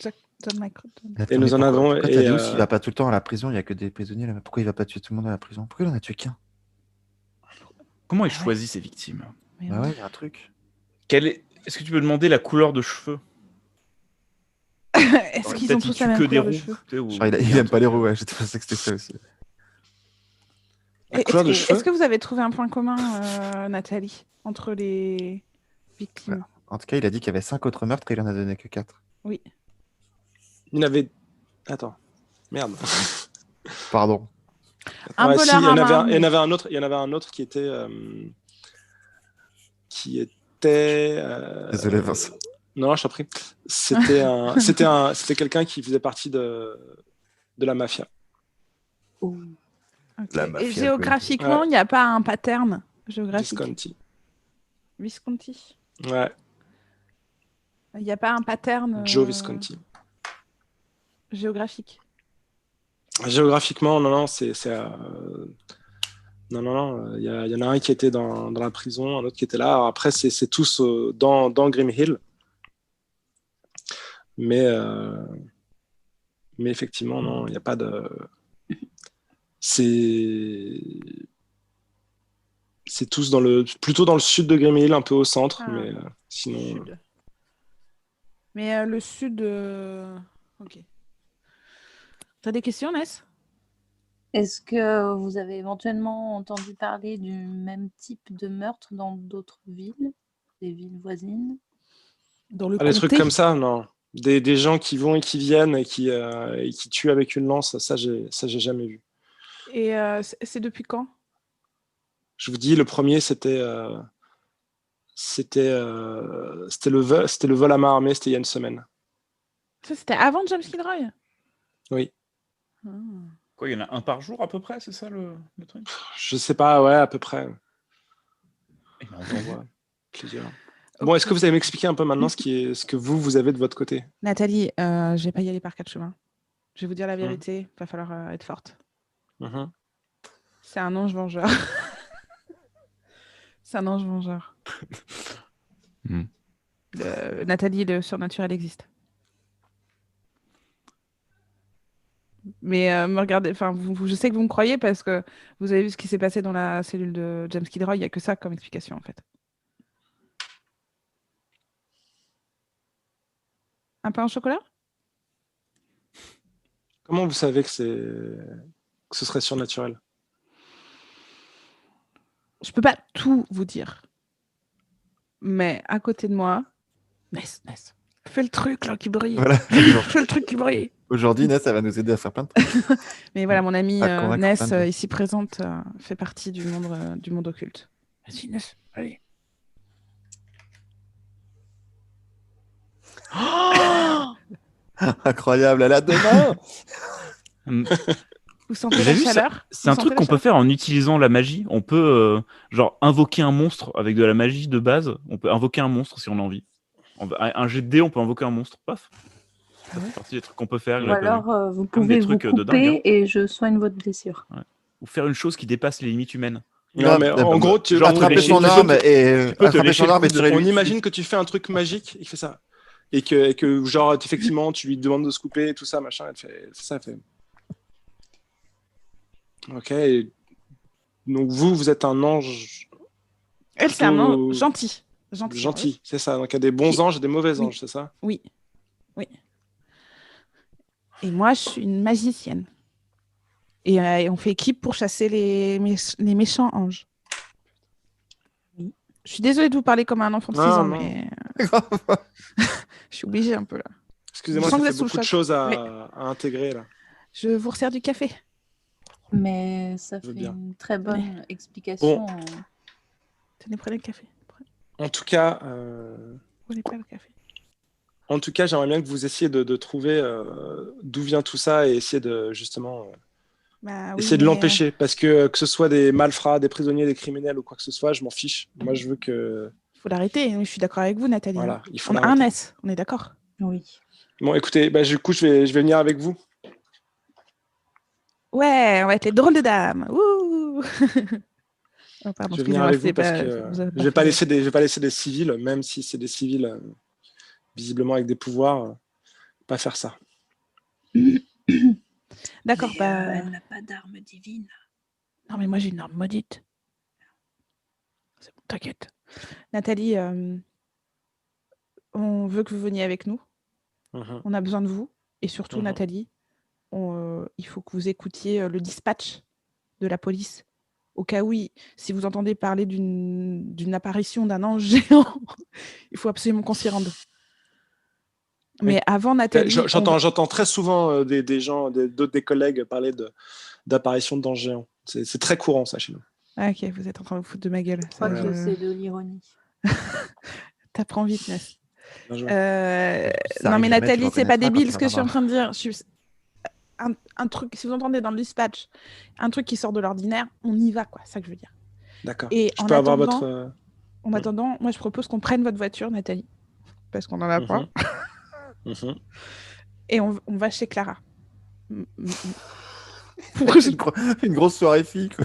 John Michael. Et nous en avons- Pourquoi et, t'as dit aussi, il va pas tout le temps à la prison, il y a que des prisonniers là. Pourquoi il va pas tuer tout le monde à la prison? Pourquoi il en a tué qu'un? Comment il choisit ses victimes? Mais Bah oui. ouais, il y a un truc. Est-ce que tu peux demander la couleur de cheveux? Est-ce qu'ils ont Peut-être il tous la tue même que des couleur de roux. cheveux? tu sais, ou- Genre, il aime pas les roues, ouais. J'étais pensé que c'était ça aussi. La couleur de cheveux. Est-ce que vous avez trouvé un point commun, Nathalie, entre les victimes? En tout cas, il a dit qu'il y avait 5 autres meurtres et il en a donné que 4. Oui. Il avait. Attends. Merde. Pardon. Un Ouais, voleur si, il y en à avait main un- il y en armée. avait un autre. Il y en avait un autre qui était. C'était. Désolé, Vincent. Non, je t'en prie. C'était quelqu'un qui faisait partie de la mafia. Ok. La Et mafia, géographiquement, il n'y a pas un pattern géographique. Visconti. Visconti. Ouais. Il n'y a pas un pattern Joe Visconti. géographique. Géographiquement, non, c'est. Non. Il y en a un qui était dans la prison, un autre qui était là. Alors après, c'est tous dans Grim Hill. Mais effectivement, non, il n'y a pas de. C'est tous plutôt dans le sud de Grim Hill, un peu au centre, Ah. mais sinon. Sud. Mais le sud. Ok. T'as des questions, Ness? Est-ce que vous avez éventuellement entendu parler du même type de meurtre dans d'autres villes, des villes voisines? Dans le Ah, les comté? trucs comme ça, non. Des gens qui vont et qui viennent et qui tuent avec une lance, ça j'ai jamais vu. Et c'est depuis quand? Je vous dis, le premier, c'était le vol à main armée, c'était il y a une semaine. Ça, c'était avant James Kilroy? Oui. Ah. Quoi, il y en a un par jour à peu près, c'est ça le truc? Je sais pas, ouais, à peu près. Eh ben, On voit plusieurs. Bon, est-ce que vous allez m'expliquer un peu maintenant ce que vous avez de votre côté? Nathalie, je vais pas y aller par 4 chemins. Je vais vous dire la vérité, va falloir être forte. Mhm. C'est un ange vengeur. C'est un ange vengeur. Hmm. Nathalie, le surnaturel existe. Mais me regardez, enfin, je sais que vous me croyez parce que vous avez vu ce qui s'est passé dans la cellule de James Kilroy. Il n'y a que ça comme explication en fait. Un pain au chocolat? Comment vous savez que ce serait surnaturel? Je peux pas tout vous dire. Mais à côté de moi, Ness, fais le truc là qui brille. Voilà. Fais le truc qui brille. Aujourd'hui, Ness, ça va nous aider à faire plein de trucs. Mais voilà, mon ami À convaincre Ness, plein de gens. ici présente, fait partie du monde occulte. Vas-y, Ness, allez. Incroyable, elle a deux mains. Vous sentez Vous la avez vu ça? chaleur? C'est Vous un sentez truc la qu'on peut chaleur faire en utilisant la magie. On peut genre invoquer un monstre avec de la magie de base. On peut invoquer un monstre si on a envie. Un jet de dés, on peut invoquer un monstre. Paf. Ça fait partie des trucs qu'on peut faire. Ou je l'ai pas vu. alors, vous Comme des pouvez vous trucs de dingue, couper et je soigne votre blessure. Ou faire une chose qui dépasse les limites humaines. Non, mais en gros, tu genre, attraper lécher- son tu peux arme te- et tu peux te attraper lécher son le arme et coude. tirer on lui. imagine que tu fais un truc magique, il fait ça. Et que genre, effectivement, tu lui demandes de se couper et tout ça, machin, elle fait ça, elle fait. Ok. Donc vous êtes un ange Elle, c'est un plutôt ange gentil. gentil, c'est ça. Donc il y a des bons anges et des mauvais Oui. anges, c'est ça? Oui. Et moi, je suis une magicienne. Et on fait équipe pour chasser les méchants anges. Oui. Je suis désolée de vous parler comme un enfant de 6 Non, ans, non. mais je suis obligée un peu là. Excusez-moi, Je sens ça que fait vous êtes sous le beaucoup de choc. choses Mais- à intégrer là. Je vous resserre du café. Mais ça Je veux fait bien. une très bonne explication. Tenez, prenez le café. En tout cas, Prenez pas le café. j'aimerais bien que vous essayiez de trouver d'où vient tout ça et essayer de justement Bah, oui, essayer de mais- l'empêcher. Parce que ce soit des malfrats, des prisonniers, des criminels ou quoi que ce soit, je m'en fiche. Moi, je veux que faut l'arrêter. Je suis d'accord avec vous, Nathalie. voilà, il faut On a l'arrêter. un S, on est d'accord. Oui. Bon, écoutez, du coup, je vais venir avec vous. Ouais, on va être les drôles de dames. Ouh Oh, pardon, Je vais venir excusez-moi, avec vous c'est parce pas- que vous avez je vais pas fait- laisser des civils, même si c'est des civils visiblement avec des pouvoirs, pas faire ça. D'accord, Mais, bah... elle n'a pas d'arme divine. Non, mais moi, j'ai une arme maudite. C'est bon, t'inquiète. Nathalie, on veut que vous veniez avec nous. Mhm. On a besoin de vous. Et surtout, Mhm. Nathalie, il faut que vous écoutiez le dispatch de la police. Au cas où, si vous entendez parler d'une apparition d'un ange géant, il faut absolument qu'on s'y rende. Mais avant, Nathalie... J'entends très souvent des gens, des collègues parler d'apparition d'anges géants. C'est très courant ça chez nous. Ah, ok, vous êtes en train de vous foutre de ma gueule. Je crois Ouais, que ouais. c'est de l'ironie. T'apprends vite, Ness. Bien joué. Non, mais arrive jamais, Nathalie, tu c'est pas reconnaîtras débile quand ce tu que je suis en l'entendras. train de dire. Un truc, si vous entendez dans le dispatch, un truc qui sort de l'ordinaire, on y va, quoi. C'est ça que je veux dire. D'accord. Et Je en peux avoir attendant- votre. En attendant, moi, je propose qu'on prenne votre voiture, Nathalie, parce qu'on en a pas, Mhm. et on va chez Clara. Une grosse soirée fille. Quoi.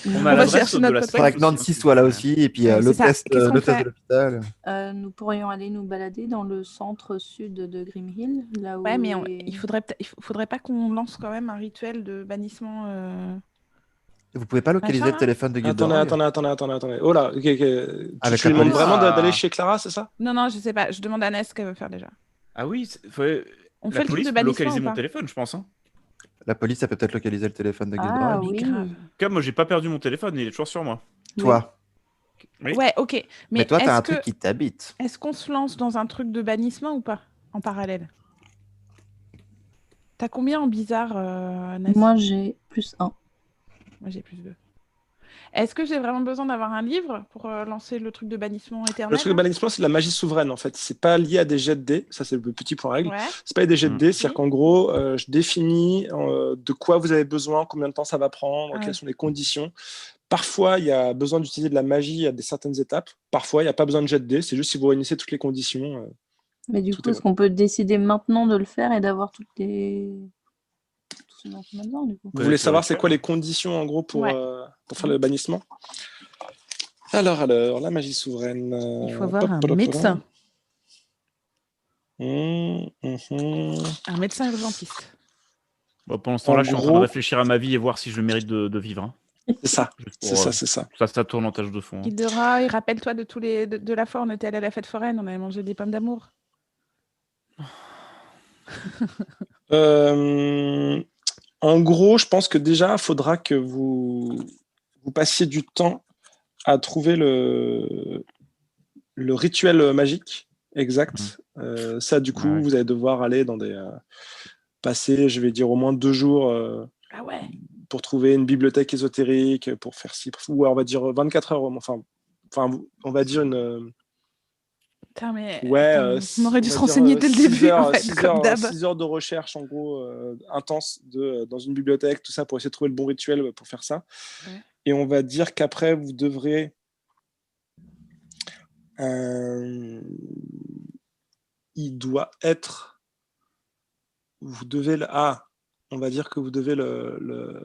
On va a l'adresse chercher de notre la pote. Faudrait que Nancy soit là aussi et puis Ouais, c'est ça. l'hôtesse Qu'est-ce qu'on l'hôtesse fait de l'hôpital. Nous pourrions aller nous balader dans le centre-sud de Grimhill, là où Ouais, mais est- il faudrait pas qu'on lance quand même un rituel de bannissement. Vous pouvez pas localiser Machin, le téléphone de Attendez, Gilderoy. attendez. Oh là, ok. Tu Avec tu la lui demandes police. vraiment Ah. d'aller chez Clara, c'est ça? Non, je sais pas. Je demande à Ness ce qu'elle veut faire déjà. Ah oui, On la fait le truc police de peut bannissement localiser ou mon pas téléphone, je pense. Hein. La police, ça peut peut-être localiser le téléphone de Gilderoy. Ah Mais oui. grave. Comme moi, j'ai pas perdu mon téléphone, il est toujours sur moi. Toi. Oui. Ouais, ok. Mais toi, t'as est-ce un que- truc qui t'habite. Est-ce qu'on se lance dans un truc de bannissement ou pas en parallèle? T'as combien en bizarre, Ness? Moi, j'ai +1. Moi, j'ai plus 2. Est-ce que j'ai vraiment besoin d'avoir un livre pour lancer le truc de bannissement éternel? Le truc de bannissement, c'est de la magie souveraine en fait. C'est pas lié à des jets de dés. Ça, c'est le petit point règle. Ouais. C'est pas des jets de dés. Oui. C'est-à-dire qu'en gros, je définis de quoi vous avez besoin, combien de temps ça va prendre, Ah ouais. quelles sont les conditions. Parfois, il y a besoin d'utiliser de la magie à certaines étapes. Parfois, il n'y a pas besoin de jet de dés. C'est juste si vous réunissez toutes les conditions. Mais du Tout coup, est est-ce qu'on peut décider maintenant de le faire et d'avoir tout ce dont on a besoin, du coup? Vous voulez c'est savoir vrai. c'est quoi les conditions en gros pour Ouais. faire le bannissement? Alors, la magie souveraine. Il faut avoir un médecin. Un médecin urgentiste. Bon, pendant ce temps-là, En je suis en train de gros- réfléchir à ma vie et voir si je mérite de vivre. Hein. C'est ça, Juste pour, c'est ça, c'est ça. ça tourne en tâche de fond. Hein. Gilderoy, rappelle-toi de la fois où on était allé à la fête foraine, on avait mangé des pommes d'amour. En gros, je pense que déjà, il faudra que vous passiez du temps à trouver le rituel magique exact. Ça, du coup, Ouais. vous allez devoir aller dans passer, je vais dire, au moins 2 jours Ah ouais. pour trouver une bibliothèque ésotérique, pour faire ci, ou on va dire 24 heures, enfin, on va dire Putain, mais Ouais, on aurait dû se renseigner dès le début, en fait, 6 comme d'hab. 6 heures de recherche, en gros, intense dans une bibliothèque, tout ça, pour essayer de trouver le bon rituel pour faire ça. Ouais. Et on va dire qu'après, vous devrez... il doit être... Vous devez... on va dire que vous devez le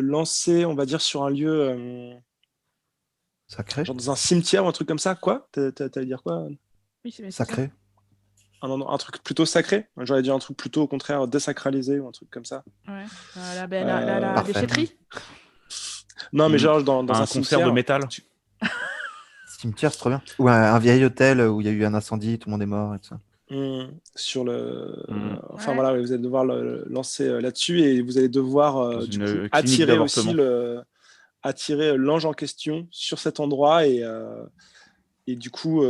lancer, on va dire, sur un lieu... Sacré. genre dans un cimetière ou un truc comme ça. Quoi T'allais dire quoi? Oui, c'est ça. Sacré. Un truc plutôt sacré? J'aurais dit un truc plutôt, au contraire, désacralisé ou un truc comme ça. Ouais. La Parfait. déchetterie. Non, mais genre dans un concert cimetière, de métal. Cimetière, c'est trop bien. Ou un vieil hôtel où il y a eu un incendie, tout le monde est mort et tout ça. sur le... Enfin Ouais. voilà, vous allez devoir le lancer là-dessus et vous allez devoir Dans du une coup, clinique attirer aussi d'avortement. attirer l'ange en question sur cet endroit et du coup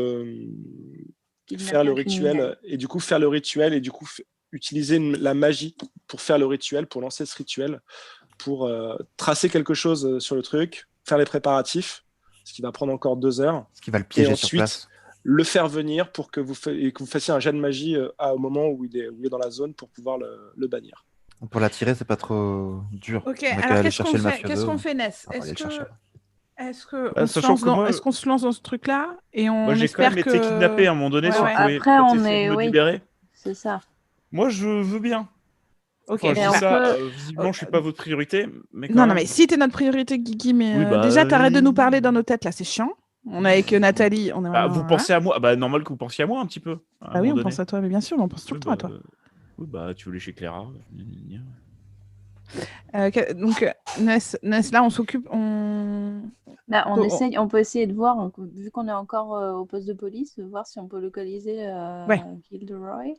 faire le rituel et du coup utiliser la magie pour faire le rituel, pour lancer ce rituel, pour tracer quelque chose sur le truc, faire les préparatifs, ce qui va prendre encore 2 heures, Ce qui va le piéger et sur ensuite place. le faire venir pour que vous fassiez un jet de magie au moment où il est dans la zone pour pouvoir le bannir. Pour l'attirer, c'est pas trop dur. Ok, On a qu'à alors aller qu'est-ce chercher qu'on le fait mafioso. Qu'est-ce qu'on fait, Ness? On va aller le chercher. Est-ce qu'on Bah, se sachant lance que dans... moi- est-ce qu'on se lance dans ce truc-là et on Moi, j'ai quand espère même que... été kidnappé à un moment donné. Ouais, Si vous ouais. pouvez Après, peut-être on essayer est... de me Oui, libérer. c'est ça. Moi, je veux bien. Ok, Enfin, je Et dis on ça, peut- visiblement, je suis pas votre priorité, mais quand Non, même. non, mais si t'es notre priorité, Guigui, mais Oui, bah, déjà, t'arrêtes de nous parler dans nos têtes, là, c'est chiant. On est avec Nathalie, on est Bah, vraiment... vous pensez à moi. Bah, normal que vous pensiez à moi un petit peu. À un Ah oui, moment on donné. pense à toi, mais bien sûr, on pense tout le Oui, temps à toi. Oui, bah, tu voulais chez Clara. Donc, Ness, là, on s'occupe, on... Bah, Oh, on peut essayer de voir, vu qu'on est encore au poste de police, de voir si on peut localiser Ouais. Gilderoy.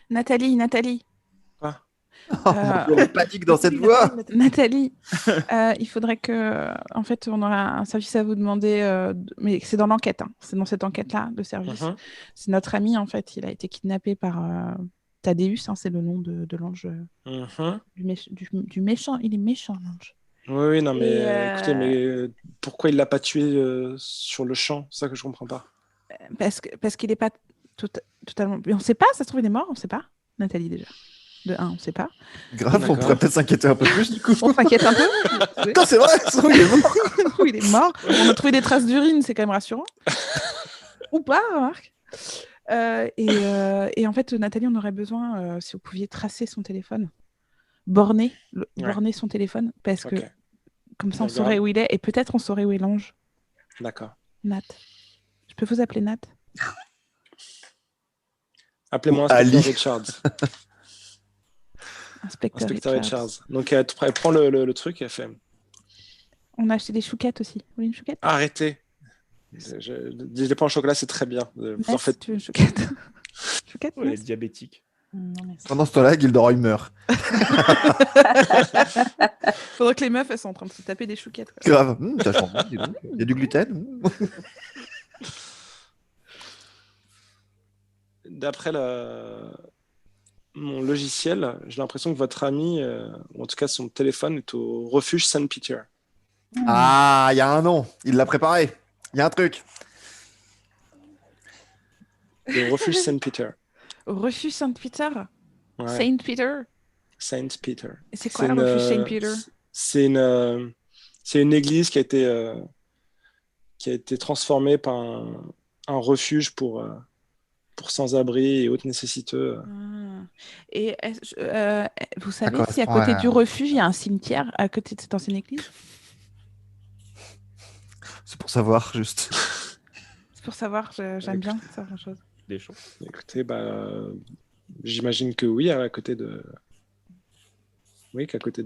Nathalie. Quoi La panique dans cette voix. Nathalie, il faudrait que, en fait, on aura un service à vous demander, mais c'est dans l'enquête, hein. C'est dans cette enquête-là, le service. C'est notre ami, en fait, il a été kidnappé par Thaddeus, hein, c'est le nom de l'ange du méchant. Il est méchant, l'ange. Oui, non, mais Et, écoutez, mais pourquoi il l'a pas tué sur le champ? C'est ça que je comprends pas. Parce qu'il n'est pas totalement... On ne sait pas, ça se trouve, il est mort, on ne sait pas. Nathalie, déjà. De 1, on ne sait pas. Grave, on D'accord. pourrait peut-être s'inquiéter un peu plus du coup. On s'inquiète un peu. Putain, c'est vrai, ça se trouve, il est mort. Oui, il est mort. On a trouvé des traces d'urine, c'est quand même rassurant. Ou pas, remarque. Et en fait, Nathalie, on aurait besoin, si vous pouviez tracer son téléphone, borner son téléphone, parce que Ok. comme ça, on Regarde. saurait où il est, et peut-être on saurait où est l'ange. D'accord. Nat. Je peux vous appeler Nat? Appelez-moi Ou Ali. Inspecteur Richards. Inspecteur Richards. Donc elle prend le truc et elle fait On a acheté des chouquettes aussi. Vous voulez une chouquette? arrêtez. Des pains au chocolat, c'est très bien. Vous en Ness, faites. tu veux une chouquette? Chouquette, Ouais, elle Ness? est diabétique. Non, merci. Pendant ce temps-là, Gilderoy meurt. Faudrait que les meufs, elles sont en train de se taper des chouquettes, quoi. Grave. Ça change, dis donc. Il y a du gluten. D'après mon logiciel, j'ai l'impression que votre ami, ou en tout cas son téléphone, est au refuge Saint-Peter. Ah, il y a un nom. Il l'a préparé. Il y a un truc. Le refuge Saint-Peter. Au refuge Saint-Peter? Ouais. Saint-Peter? Saint-Peter. Et c'est quoi le refuge Saint-Peter? C'est une église qui a été transformée par un refuge pour sans-abri et autres nécessiteux. Ah. Et vous savez D'accord, si à ouais. côté du refuge, il y a un cimetière à côté de cette ancienne église? C'est pour savoir, juste. C'est pour savoir, j'aime bien savoir chose. Des choses. Écoutez, j'imagine que oui, à côté de... Oui, qu'à côté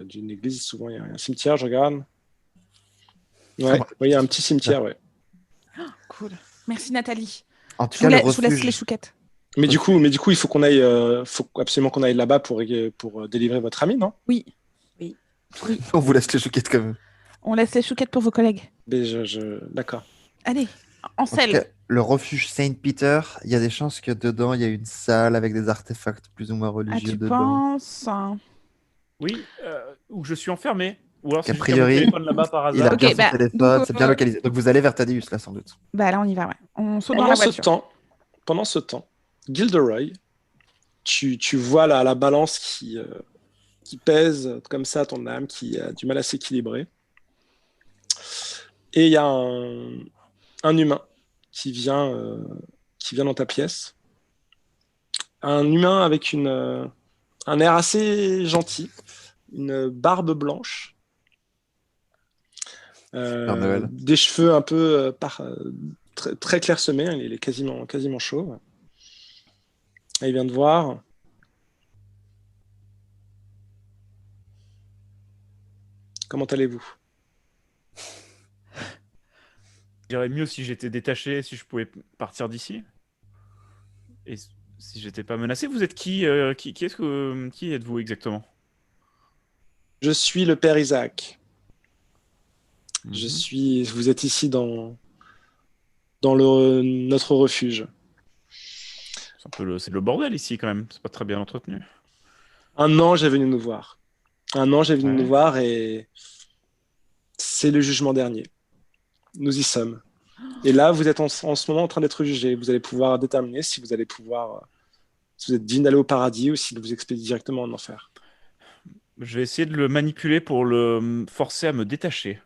d'une église, souvent, il y a un cimetière, je regarde. Ouais, oui, il y a un petit cimetière, ouais. Cool. Merci Nathalie. En tout Je vous, cas, le je vous laisse les refuge. chouquettes. Mais du coup, il faut qu'on aille, faut absolument qu'on aille là-bas pour délivrer votre ami, non? Oui. On vous laisse les chouquettes quand même. On laisse les chouquettes pour vos collègues. Mais d'accord. Allez, en En tout selle. cas, le refuge Saint-Peter, il y a des chances que dedans, il y a une salle avec des artefacts plus ou moins Ah, religieux tu dedans. penses? Oui, où je suis enfermé. Ou alors Qu'a c'est juste qu'il y a mon priori, téléphone là-bas par Il a hasard. Ok, bien son bah, téléphone, donc, c'est bien localisé. Donc vous allez vers Thaddeus là sans doute. Bah là, on y va, ouais. On saute dans la Pendant ce voiture. temps, pendant ce temps, Gilderoy, tu vois la balance qui pèse comme ça ton âme, qui a du mal à s'équilibrer. Et il y a un humain qui vient dans ta pièce. Un humain avec un air assez gentil, une barbe blanche, Père Noël. des cheveux un peu très, très clairsemés, il est quasiment chauve. Et il vient de voir. Comment allez-vous? Je dirais mieux si j'étais détaché, si je pouvais partir d'ici. Et si j'étais pas menacé. Vous êtes qui qui êtes-vous exactement? Je suis le père Isaac. Mhm. Vous êtes ici dans notre refuge. C'est le bordel ici quand même. C'est pas très bien entretenu. Un ange est venu nous voir. Un ange est venu Ouais. nous voir et c'est le jugement dernier. Nous y sommes. Et là, vous êtes en ce moment en train d'être jugé. Vous allez pouvoir déterminer si vous êtes digne d'aller au paradis ou s'il vous expédie directement en enfer. Je vais essayer de le manipuler pour le forcer à me détacher.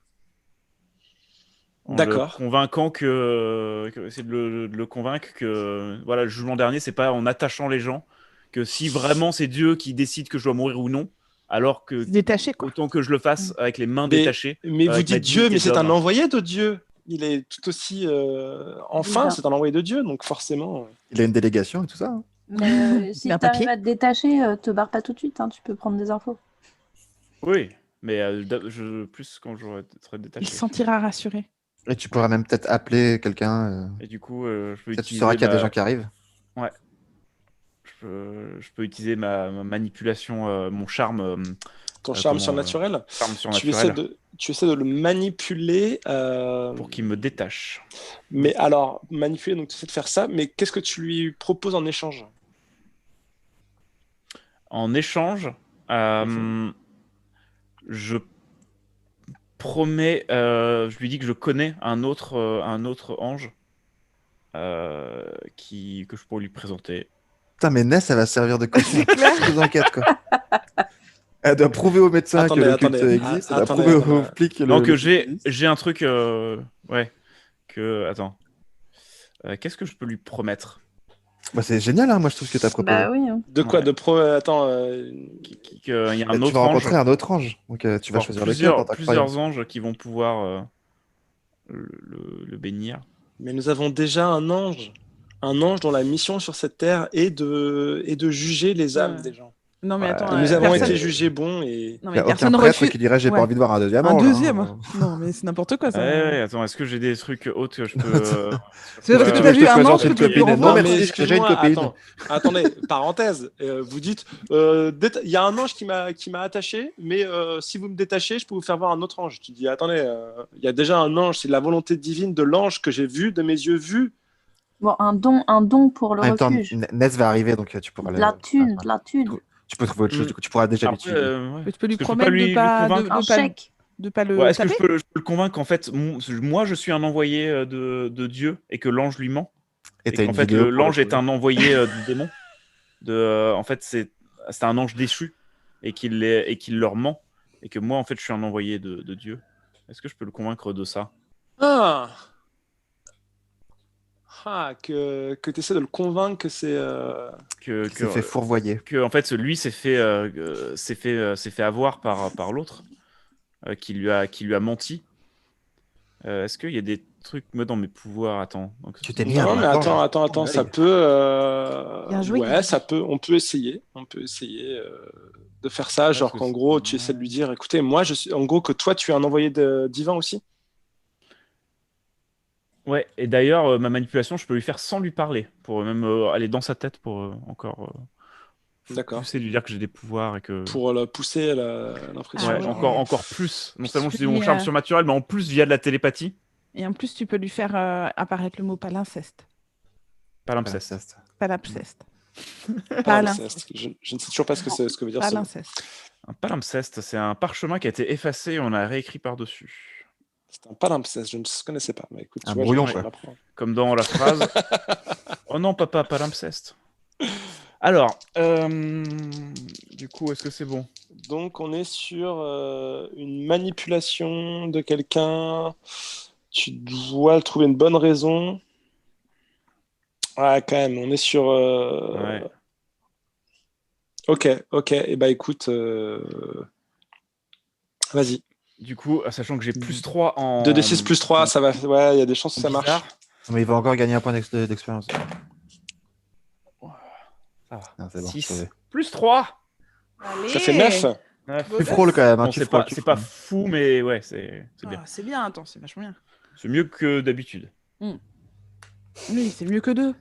En le D'accord. convainquant essayer de le convaincre que voilà, le jugement dernier, c'est pas en attachant les gens, que si vraiment c'est Dieu qui décide que je dois mourir ou non, alors que Se détacher, quoi. autant que je le fasse avec les mains Mais détachées, vous avec ma dites Dieu, dignité mais c'est un d'homme. envoyé de Dieu. Il est tout aussi enfin, Divin. c'est un envoyé de Dieu, donc forcément. Il a une délégation et tout ça. Hein. Mais si Il a un tu arrives papier. à te détacher, te barre pas tout de suite, hein, tu peux prendre des infos. Oui, mais plus quand je serai Il détaché. se sentira rassuré. Et tu pourras même peut-être appeler quelqu'un. Et du coup, je peux Peut-être tu utiliser sauras qu'il y a des gens qui arrivent. Ouais. Je peux utiliser ma manipulation, mon charme. Ton charme Comment, surnaturel. Charme Tu surnaturel. essaies de le manipuler. Pour qu'il me détache. Mais alors, manipuler, donc tu essaies de faire ça, mais qu'est-ce que tu lui proposes en échange? En échange, je promets, je lui dis que je connais un autre ange que je pourrais lui présenter. Putain, mais Ness, elle va servir de caution C'est clair. à toutes les enquêtes, quoi. Elle doit prouver aux médecins Attendez, que le culte attendez. existe. Elle doit Attendez, prouver aux attendez. flics que Donc le culte existe. j'ai un truc, ouais, attends, qu'est-ce que je peux lui promettre? Bah, c'est génial, hein, moi je trouve ce que tu as proposé. Bah oui. Hein. De quoi? Ouais. Attends. Il y a Bah, un tu autre vas ange. rencontrer un autre ange. Donc tu vas Voir choisir lequel dans ta plusieurs croyance. anges qui vont pouvoir le bénir. Mais nous avons déjà un ange. Un ange dont la mission sur cette terre est de juger les âmes Ouais. des gens. Non, mais Ouais. attends. Et nous avons personne... été jugés bons et. Non, Il n'y mais a aucun personne prêtre refuse. qui dirait j'ai Ouais. pas envie de voir un deuxième Un ange. deuxième. Hein. Non, mais c'est n'importe quoi, ça. Ouais, attends, est-ce que j'ai des trucs autres que je peux. C'est parce que tu t'as veux que vu je te un présente ange que une tu veux plus copine? revoir. Non, mais merci, j'ai déjà une copine. attendez, parenthèse. Vous dites, il y a un ange qui m'a attaché, mais si vous me détachez, je peux vous faire voir un autre ange. Tu dis, attendez, il y a déjà un ange, c'est la volonté divine de l'ange que j'ai vu, de mes yeux vus. Bon, un don pour le En même temps, refuge. Ness va arriver, donc tu pourras De la thune, de la thune. Tu peux trouver autre chose, du coup, tu pourras déjà Après, l'utiliser. ouais. Mais tu peux lui Est-ce que je promettre lui de pas convaincre Un chèque. de pas le Ouais, est-ce que taper. je peux le convaincre qu'en fait, moi je suis un envoyé de Dieu et que l'ange lui ment? Et t'as qu'en une fait, vidéo pour l'ange le est un envoyé du démon. En fait, c'est un ange déchu et qu'il leur ment. Et que moi, en fait, je suis un envoyé de Dieu. Est-ce que je peux le convaincre de ça? Que tu essaies de le convaincre que c'est. Qui s'est fait fourvoyer. Que en fait, lui s'est fait avoir par l'autre, qui lui a menti. Est-ce qu'il y a des trucs moi dans mes pouvoirs? Attends. Donc, Tu t'es mis Non, à mais la attends, ça peut. Bien joué, Ouais, Guy. ça peut. On peut essayer. De faire ça, genre parce qu'en que gros, c'est- tu essaies de lui dire, écoutez, moi, je suis. En gros, que toi, tu es un envoyé divin aussi. Ouais, et d'ailleurs, ma manipulation, je peux lui faire sans lui parler, pour même aller dans sa tête pour encore D'accord. pousser, lui dire que j'ai des pouvoirs et que. Pour pousser l'impression. Ouais, Ah ouais. encore plus. Non Puis seulement tu c'est mon lui, charme surnaturel, mais en plus via de la télépathie. Et en plus, tu peux lui faire apparaître le mot palimpseste. Palimpseste. Palimpseste. Pas Palin. l'inceste. Je ne sais toujours pas ce que veut dire ce mot. Palimpseste. Un palimpseste, c'est un parchemin qui a été effacé et on a réécrit par-dessus. C'est un palimpseste, je ne connaissais pas. Mais écoute, Un tu vois, brouillon, je quoi. l'apprends. Comme dans la phrase. Oh non, papa, palimpseste. Alors, du coup, est-ce que c'est bon? Donc, on est sur une manipulation de quelqu'un. Tu dois trouver une bonne raison. Ouais, quand même, on est sur. Ouais. Ok. Et bah écoute, vas-y. Du coup, sachant que j'ai plus 3 en. 2d6 plus 3, ça va. Ouais, il y a des chances que ça marche. bizarre. Mais il va encore gagner un point d'expérience. Ça va. Ah, c'est bon. 6 plus 3. Allez. Ça fait 9. Tu frôles quand même. Hein, Bon, tu c'est frôles, pas, tu c'est pas frôles. fou, mais ouais, c'est bien. Ah, c'est bien, attends, c'est vachement bien. C'est mieux que d'habitude. Oui, c'est mieux que 2.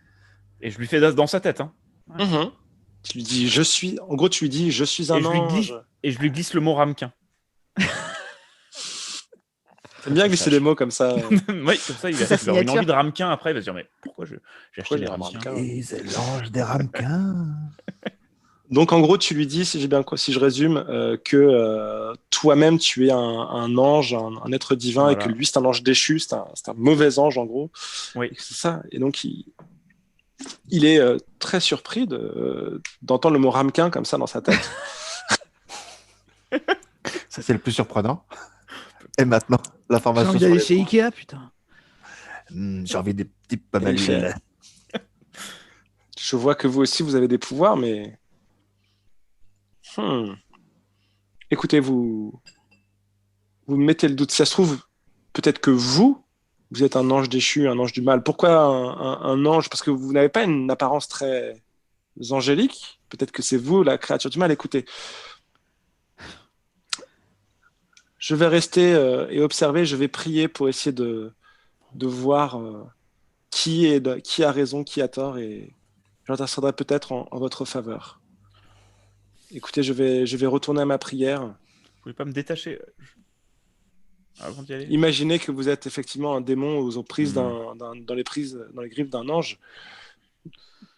Et je lui fais dans sa tête. Hein. Mhm. Tu lui dis, je suis. En gros, tu lui dis, je suis un Et je lui glisse. ange. Et je lui glisse le mot ramequin. T'aimes bien glisser des mots comme ça. Oui, comme ça, il va avoir une signature. envie de ramequin après. Il va se dire, mais pourquoi j'ai acheté Pourquoi des les ramequins ramequins Et c'est l'ange des ramequins. Donc, en gros, tu lui dis, si je résume, que toi-même, tu es un ange, un être divin, Voilà. et que lui, c'est un ange déchu, c'est un mauvais ange, en gros. Oui. Et c'est ça. Et donc, il est très surpris d'entendre le mot ramequin comme ça dans sa tête. Ça, c'est le plus surprenant. Et maintenant, J'ai l'information. envie sur d'aller les- chez Ikea, putain. J'ai envie des petits pas mal. Il fait- Je vois que vous aussi, vous avez des pouvoirs, mais... Écoutez, vous me mettez le doute. Si ça se trouve, peut-être que vous êtes un ange déchu, un ange du mal. Pourquoi un ange? Parce que vous n'avez pas une apparence très angélique. Peut-être que c'est vous, la créature du mal. Écoutez, je vais rester et observer. Je vais prier pour essayer de voir qui a raison, qui a tort, et j'intercéderai peut-être en votre faveur. Écoutez, je vais retourner à ma prière. Vous pouvez pas me détacher avant d'y aller? Imaginez que vous êtes effectivement un démon aux prises dans les griffes d'un ange.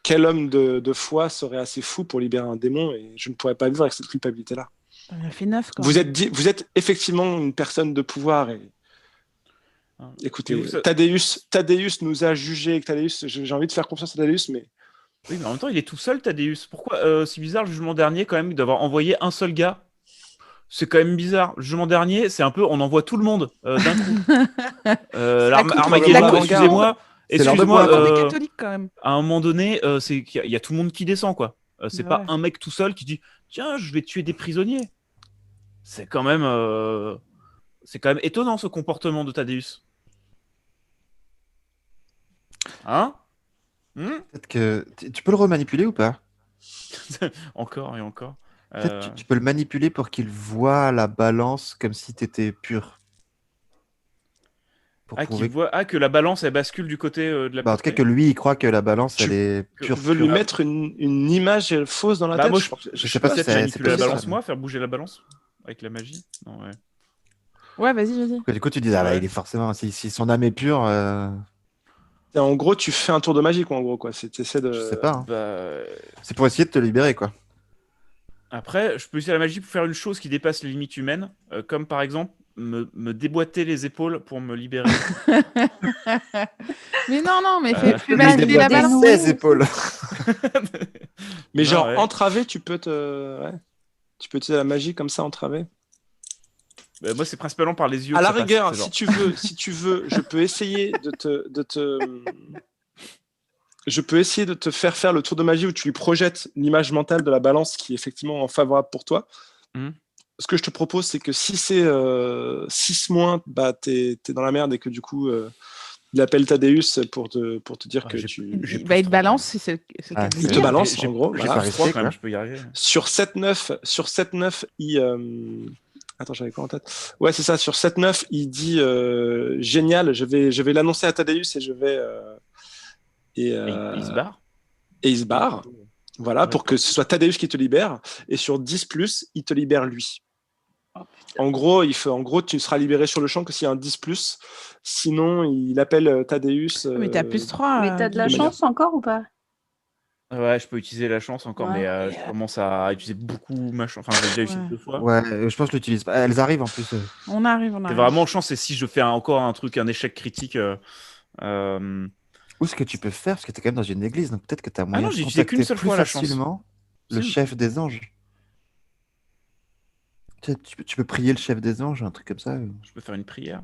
Quel homme de foi serait assez fou pour libérer un démon? Et je ne pourrais pas vivre avec cette culpabilité-là. On a fait 9 quand Vous même. êtes effectivement une personne de pouvoir. Et... Écoutez, Et vous- Thaddeus nous a jugés. J'ai envie de faire confiance à Thaddeus, mais Oui, mais en même temps, il est tout seul, Thaddeus. Pourquoi c'est bizarre le jugement dernier, quand même, d'avoir envoyé un seul gars? C'est quand même bizarre. Le jugement dernier, c'est un peu, on envoie tout le monde d'un coup. Armageddon, probablement excusez-moi. C'est l'heure de Excusez-moi, boire, Des catholiques quand même. à un moment donné, c'est qu'il y a tout le monde qui descend, quoi. C'est Bah pas ouais. un mec tout seul qui dit tiens, je vais tuer des prisonniers. C'est quand même étonnant ce comportement de Thaddeus. Hein? Peut-être que tu peux le remanipuler ou pas? Encore et encore. Peut-être tu peux le manipuler pour qu'il voit la balance comme si tu étais pur. Pour prouver que la balance elle bascule du côté de la Bah, en tout cas, pureté. que lui, il croit que la balance, Tu- elle est que- pure. tu veux lui pure. mettre une image fausse dans la Bah, tête? moi, je sais pas si peut-être c'est manipuler la possible, balance, ça. moi, faire bouger la balance avec la magie. Non, ouais. Ouais, vas-y. Du coup, tu dis, ah bah, Ouais. il est forcément, si son âme est pure, Et en gros, tu fais un tour de magie, quoi, en gros, quoi. T'essaies de... je sais pas. Hein. Bah, C'est pour essayer de te libérer, quoi. après, je peux utiliser la magie pour faire une chose qui dépasse les limites humaines, comme par exemple me déboîter les épaules pour me libérer. Mais non, mais Euh, fais bah, basculer la des balance. nouilles. 16 épaules. Mais Non, genre, ouais. entravé, tu peux utiliser la magie comme ça, entravé. Bah, moi, c'est principalement par les yeux. À que la ça passe, rigueur, c'est genre. si tu veux, je peux essayer je peux essayer de te faire le tour de magie où tu lui projettes l'image mentale de la balance qui est effectivement favorable pour toi. Mhm. Ce que je te propose, c'est que si c'est 6 moins, bah, t'es dans la merde et que du coup, il appelle Thaddeus pour te dire que j'ai- tu... j'ai Il plus va être trop, balance si c'est le Ah, cas de il le te dire. balance, J'ai en gros. J'ai voilà. plus 3 risqué, quand même, quoi. je peux y arriver. Sur 7-9, il... Attends, j'avais quoi en tête? Ouais, c'est ça. Sur 7-9, il dit génial, je vais l'annoncer à Thaddeus et je vais... Et il se barre. Et il se barre. Voilà, Ouais. pour que ce soit Thaddeus qui te libère. Et sur 10+, il te libère lui. En gros, tu ne seras libéré sur le champ que s'il y a un 10+. Sinon, il appelle Thaddeus. Mais t'as plus 3. Mais t'as de la de chance encore ou pas? Ouais, je peux utiliser la chance encore, Ouais. mais je commence à utiliser beaucoup ma chance. Enfin, j'ai déjà utilisé Ouais. 2 fois. Ouais, je pense que je l'utilise pas. Elles arrivent en plus. On arrive, on C'est arrive. vraiment chance, c'est si je fais encore un truc, un échec critique. Ou ce que tu peux faire, parce que t'es quand même dans une église, donc peut-être que t'as Ah moyen non, de j'ai utilisé qu'une contacter seule plus fois la chance. facilement le Si. chef des anges. Tu peux prier le chef des anges, un truc comme ça. Je peux faire une prière.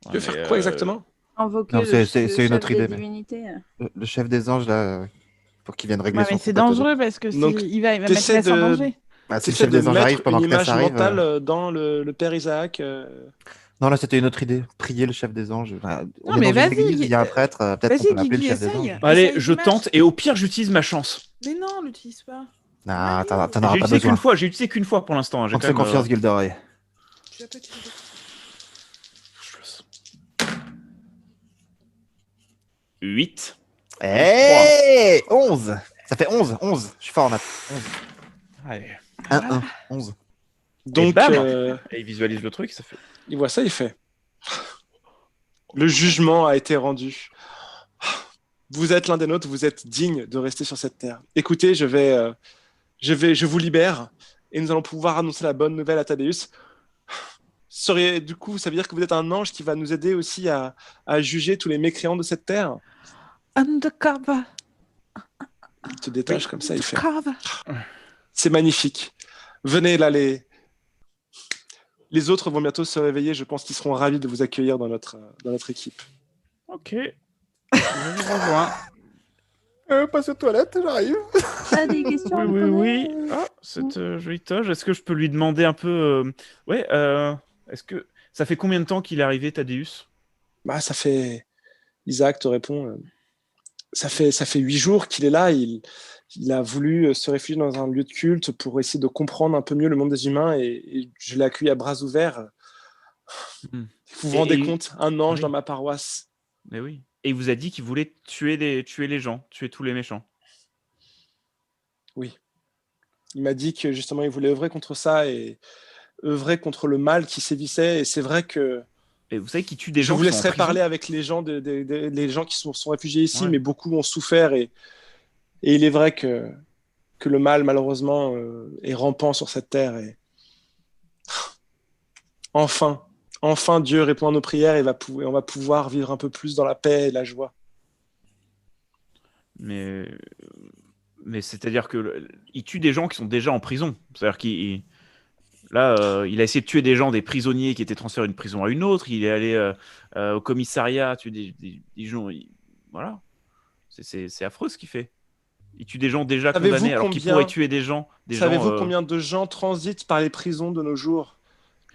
Tu veux faire quoi exactement? Invoquer Non, le, c'est le une chef autre des idée, mais- divinités. Le chef des anges, là, pour qu'il vienne régler Ouais, son mais c'est compte à dangereux parce que Donc, il va mettre t'essaies Ness en de- danger. Bah, si le T'essaies chef de des anges arrive mettre pendant une que Ness image arrive. mentale dans le père Isaac. Non, là, c'était une autre idée. Prier le chef des anges. Enfin, on Non, est mais dans une vas-y, église, il y a un prêtre, peut-être qu'on Vas-y, peut l'appeler le Guigui, chef des essaye. anges. Allez, Essaye, je l'image. tente et au pire, j'utilise ma chance. Mais non, l'utilise pas. Non, Allez. t'en J'ai auras pas utilisé besoin. qu'une fois, j'ai utilisé qu'une fois pour l'instant. J'ai On te quand fait même, confiance, Gilderoy. Tu l'as pas utilisé. 8. Hey 11. Ça fait 11. 11. Je suis fort en maths. 11. Allez. 1, 1. 11. Donc, bam Et il visualise le truc, ça fait. il voit ça, il fait. Le jugement a été rendu. Vous êtes l'un des nôtres, vous êtes digne de rester sur cette terre. Écoutez, je vous libère et nous allons pouvoir annoncer la bonne nouvelle à Thaddeus. Du coup, ça veut dire que vous êtes un ange qui va nous aider aussi à juger tous les mécréants de cette terre. Undercover. Il te détache comme ça, il fait. Undercover. C'est magnifique. Venez là, les autres vont bientôt se réveiller. Je pense qu'ils seront ravis de vous accueillir dans notre équipe. Ok. Je vous rejoins. Passe aux toilettes, j'arrive. T'as des questions à Oui, me oui, poser oui. Ah, cette jolie toge. Est-ce que je peux lui demander un peu. Ouais, est-ce que. Ça fait combien de temps qu'il est arrivé, Thaddeus? Bah, ça fait. Isaac te répond. Ça fait 8 jours qu'il est là. Il a voulu se réfugier dans un lieu de culte pour essayer de comprendre un peu mieux le monde des humains et je l'ai accueilli à bras ouverts. Hmm. Vous vous rendez Et- compte, un ange oui. dans ma paroisse. Mais oui. Et il vous a dit qu'il voulait tuer les gens, tuer tous les méchants. Oui. Il m'a dit que justement il voulait œuvrer contre ça et œuvrer contre le mal qui sévissait. Et c'est vrai que Et vous savez qu'il tue des je gens vous qui sont en laisserai prison. parler avec les gens, les gens qui sont réfugiés ici, Ouais. mais beaucoup ont souffert et il est vrai que le mal malheureusement est rampant sur cette terre. Et enfin Dieu répond à nos prières et on va pouvoir vivre un peu plus dans la paix et la joie. Mais c'est-à-dire que il tue des gens qui sont déjà en prison. C'est-à-dire qu'il là, il a essayé de tuer des gens, des prisonniers qui étaient transférés d'une prison à une autre. Il est allé au commissariat tuer des gens. Voilà. C'est affreux ce qu'il fait. Il tue des gens déjà Savez-vous condamnés alors qu'il combien- pourrait tuer des gens. Savez-vous combien de gens transitent par les prisons de nos jours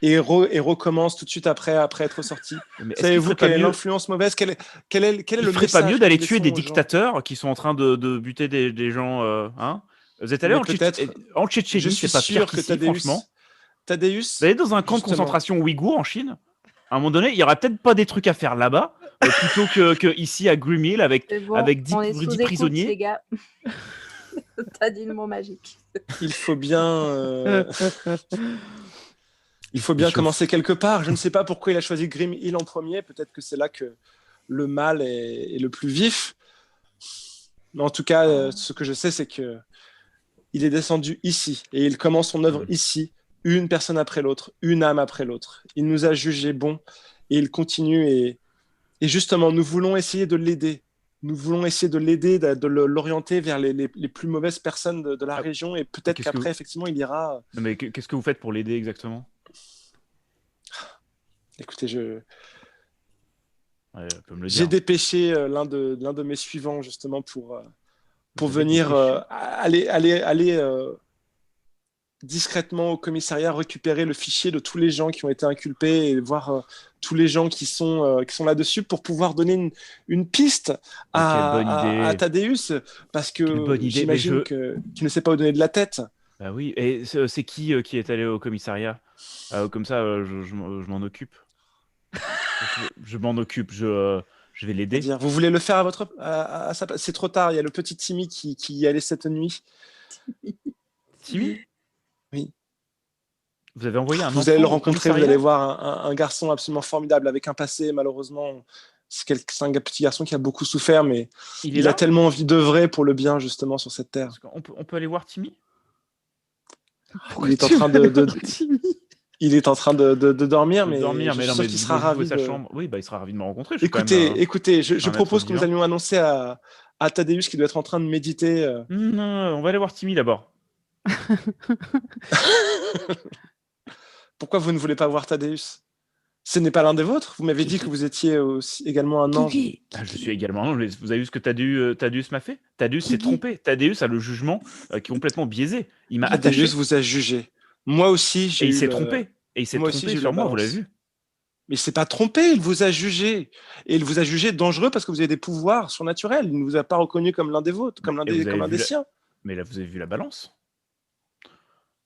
et recommencent tout de suite après être sortis? Mais est-ce qu'il Savez-vous ferait pas quelle est mieux- l'influence mauvaise? Quel est il le ferait pas message mieux d'aller que nous tuer des laissons aux gens dictateurs qui sont en train de buter des gens hein? Vous êtes allé Mais en peut-être. en Tchétchénie, Je suis c'est pas sûr pire que qu'ici, Thaddeus, franchement. Thaddeus, Vous allez dans un camp de justement. concentration ouïghour en Chine, à un moment donné, il y aura peut-être pas des trucs à faire là-bas, plutôt que ici à Grimhill avec, C'est bon, avec 10, on est sous 10 écoute, prisonniers. les gars. T'as dit le mot magique. il faut bien, il faut bien commencer quelque part. Je ne sais pas pourquoi il a choisi Grim Hill en premier. Peut-être que c'est là que le mal est le plus vif. Mais en tout cas, ce que je sais, c'est que il est descendu ici et il commence son œuvre ici, une personne après l'autre, une âme après l'autre. Il nous a jugés bons et il continue. Et justement, nous voulons essayer de l'aider. Nous voulons essayer de l'aider, de l'orienter vers les plus mauvaises personnes de la région. Et peut-être Qu'est-ce que qu'après, vous- effectivement, il ira. Non, mais qu'est-ce que vous faites pour l'aider exactement? Écoutez, Ouais, elle peut me le j'ai dire. dépêché l'un de mes suivants justement pour Vous avez venir dépêché aller discrètement au commissariat récupérer le fichier de tous les gens qui ont été inculpés et voir tous les gens qui sont là-dessus pour pouvoir donner une piste quelle bonne idée. à Thaddeus parce Quelle que bonne idée, j'imagine mais que tu ne sais pas où donner de la tête. Bah oui, et c'est qui est allé au commissariat? Comme ça, je m'en occupe. Je m'en occupe, je vais l'aider. Dire, vous voulez le faire à sa place? C'est trop tard, il y a le petit Timmy qui y allait cette nuit. Timmy? Oui. Vous avez envoyé un Vous enfant allez le au rencontrer, vous commissariat? allez voir un garçon absolument formidable avec un passé malheureusement C'est un petit garçon qui a beaucoup souffert, mais Il est il là a tellement envie d'œuvrer pour le bien, justement, sur cette terre. On peut aller voir Timmy? Il est en train il est en train de dormir, mais je suis sûr qu'il sera ravi de... chambre. Oui, il sera ravi de me rencontrer. Je suis quand même, Écoutez, je un propose être que nous bien. allions annoncer à Thaddeus qui doit être en train de méditer. Non, on va aller voir Timmy d'abord. Pourquoi vous ne voulez pas voir Thaddeus? Ce n'est pas l'un des vôtres? Vous m'avez dit que vous étiez également un ange. Je suis également un ange. Vous avez vu ce que Thaddeus m'a fait? Thaddeus s'est trompé. Thaddeus a le jugement qui est complètement biaisé. Il m'a attaché. Thaddeus vous a jugé. Moi aussi, Et il s'est trompé. Et il s'est Moi aussi, trompé j'ai eu sur la moi, vous balance. l'avez vu? Mais il s'est pas trompé, il vous a jugé. Et il vous a jugé dangereux parce que vous avez des pouvoirs surnaturels. Il ne vous a pas reconnu comme l'un des vôtres, comme l'un Et vous des, comme avez un vu des siens. Mais là, vous avez vu la balance?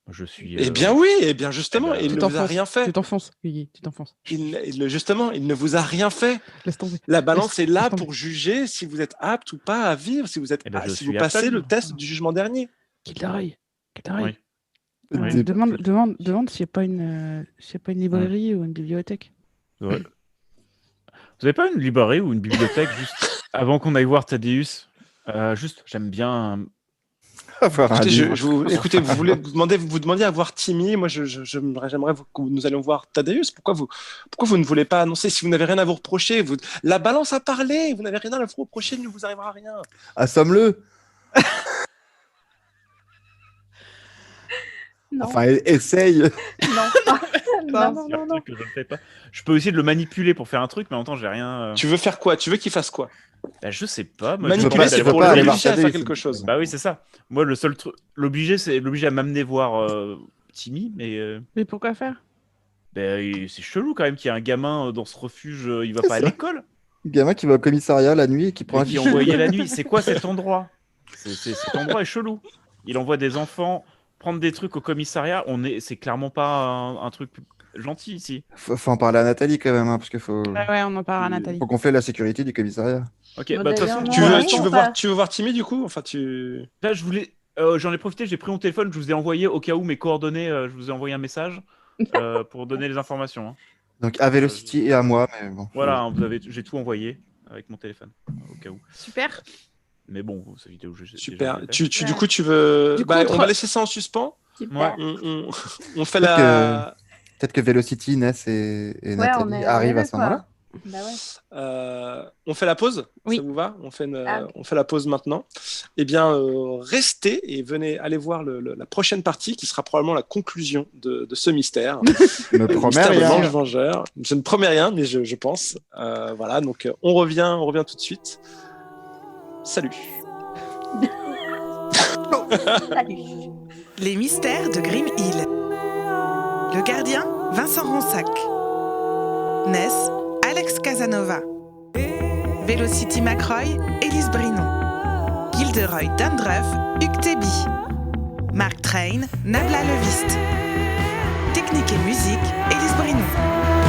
Je suis. Eh bien oui, eh bien justement, Eh ben, il ne vous a rien fait. Tu t'enfonces, Guigui, tu t'enfonces. Justement, il ne vous a rien fait. Laisse tomber. La balance est là laisse tomber. pour juger si vous êtes apte ou pas à vivre, si vous êtes, Eh ben, je si suis vous apte à passez le vivre. test du jugement dernier. Gilderoy. Oui. Oui. Demande s'il n'y a pas une librairie ou une bibliothèque. Ouais. Vous avez pas une librairie ou une bibliothèque juste avant qu'on aille voir Thaddeus? Juste, j'aime bien. Avoir un Écoutez, livre. écoutez, vous demandiez à voir Timmy. Moi, j'aimerais que nous allions voir Thaddeus. Pourquoi vous ne voulez pas annoncer si vous n'avez rien à vous reprocher? La balance a parlé. Vous n'avez rien à vous reprocher. Il ne vous arrivera rien. Assomme-le. Non, Enfin, essaye. non. C'est un truc que je ne fais pas. Je peux essayer de le manipuler pour faire un truc, mais en même temps, j'ai rien. Tu veux faire quoi? Tu veux qu'il fasse quoi? Bah, je sais pas. Moi, Manipuler, peux pas- c'est tu peux pour pas aller l'obliger voir à faire Thaddeus. quelque chose. Bah oui, c'est ça. Moi, le seul truc. L'obliger à m'amener voir Timmy, mais. Mais pourquoi faire? C'est chelou quand même qu'il y ait un gamin dans ce refuge. Il va C'est pas à ça. l'école. Le gamin qui va au commissariat la nuit et qui prend un Qui est fichier. envoyé la nuit. C'est quoi cet endroit? Cet endroit est chelou. Il envoie des enfants prendre des trucs au commissariat. C'est clairement pas un truc gentil ici. Faut en parler à Nathalie quand même, hein, parce qu'il faut... Ah ouais, on en parle à Nathalie. faut qu'on fait la sécurité du commissariat. Ok, Bon, bah de toute d'ailleurs, façon, non, Tu veux voir Timmy du coup? Enfin, tu. là, j'en ai profité, j'ai pris mon téléphone, je vous ai envoyé au cas où mes coordonnées, je vous ai envoyé un message pour donner les informations. Hein. Donc à Velocity et à moi, mais bon. Voilà, hein, j'ai tout envoyé avec mon téléphone au cas où. Super. Mais bon, vous savez où j'ai Super. déjà fait. Du coup, tu veux. Du coup, On trois- va laisser ça en suspens. Super. On fait Peut-être la. Peut-être que Velocity, Ness et Ouais, Nathalie arrivent à ce quoi. moment-là. Bah ouais. On fait la pause? Oui. Ça vous va? On fait Ah. on fait la pause maintenant. Eh bien, restez et venez aller voir la prochaine partie qui sera probablement la conclusion de ce mystère. Me Le promets mystère de rien. l'ange vengeur. Je ne promets rien, mais je pense. Voilà, donc on revient tout de suite. Salut. Salut. Les mystères de Grim Hill. Le gardien, Vincent Ronsac. Ness, Alex Casanova. Velocity McRoy, Élise Brinon. Gilderoy Dundruff, Hugues Teby. Mark Train, Nabla Leviste. Technique et musique, Élise Brinon.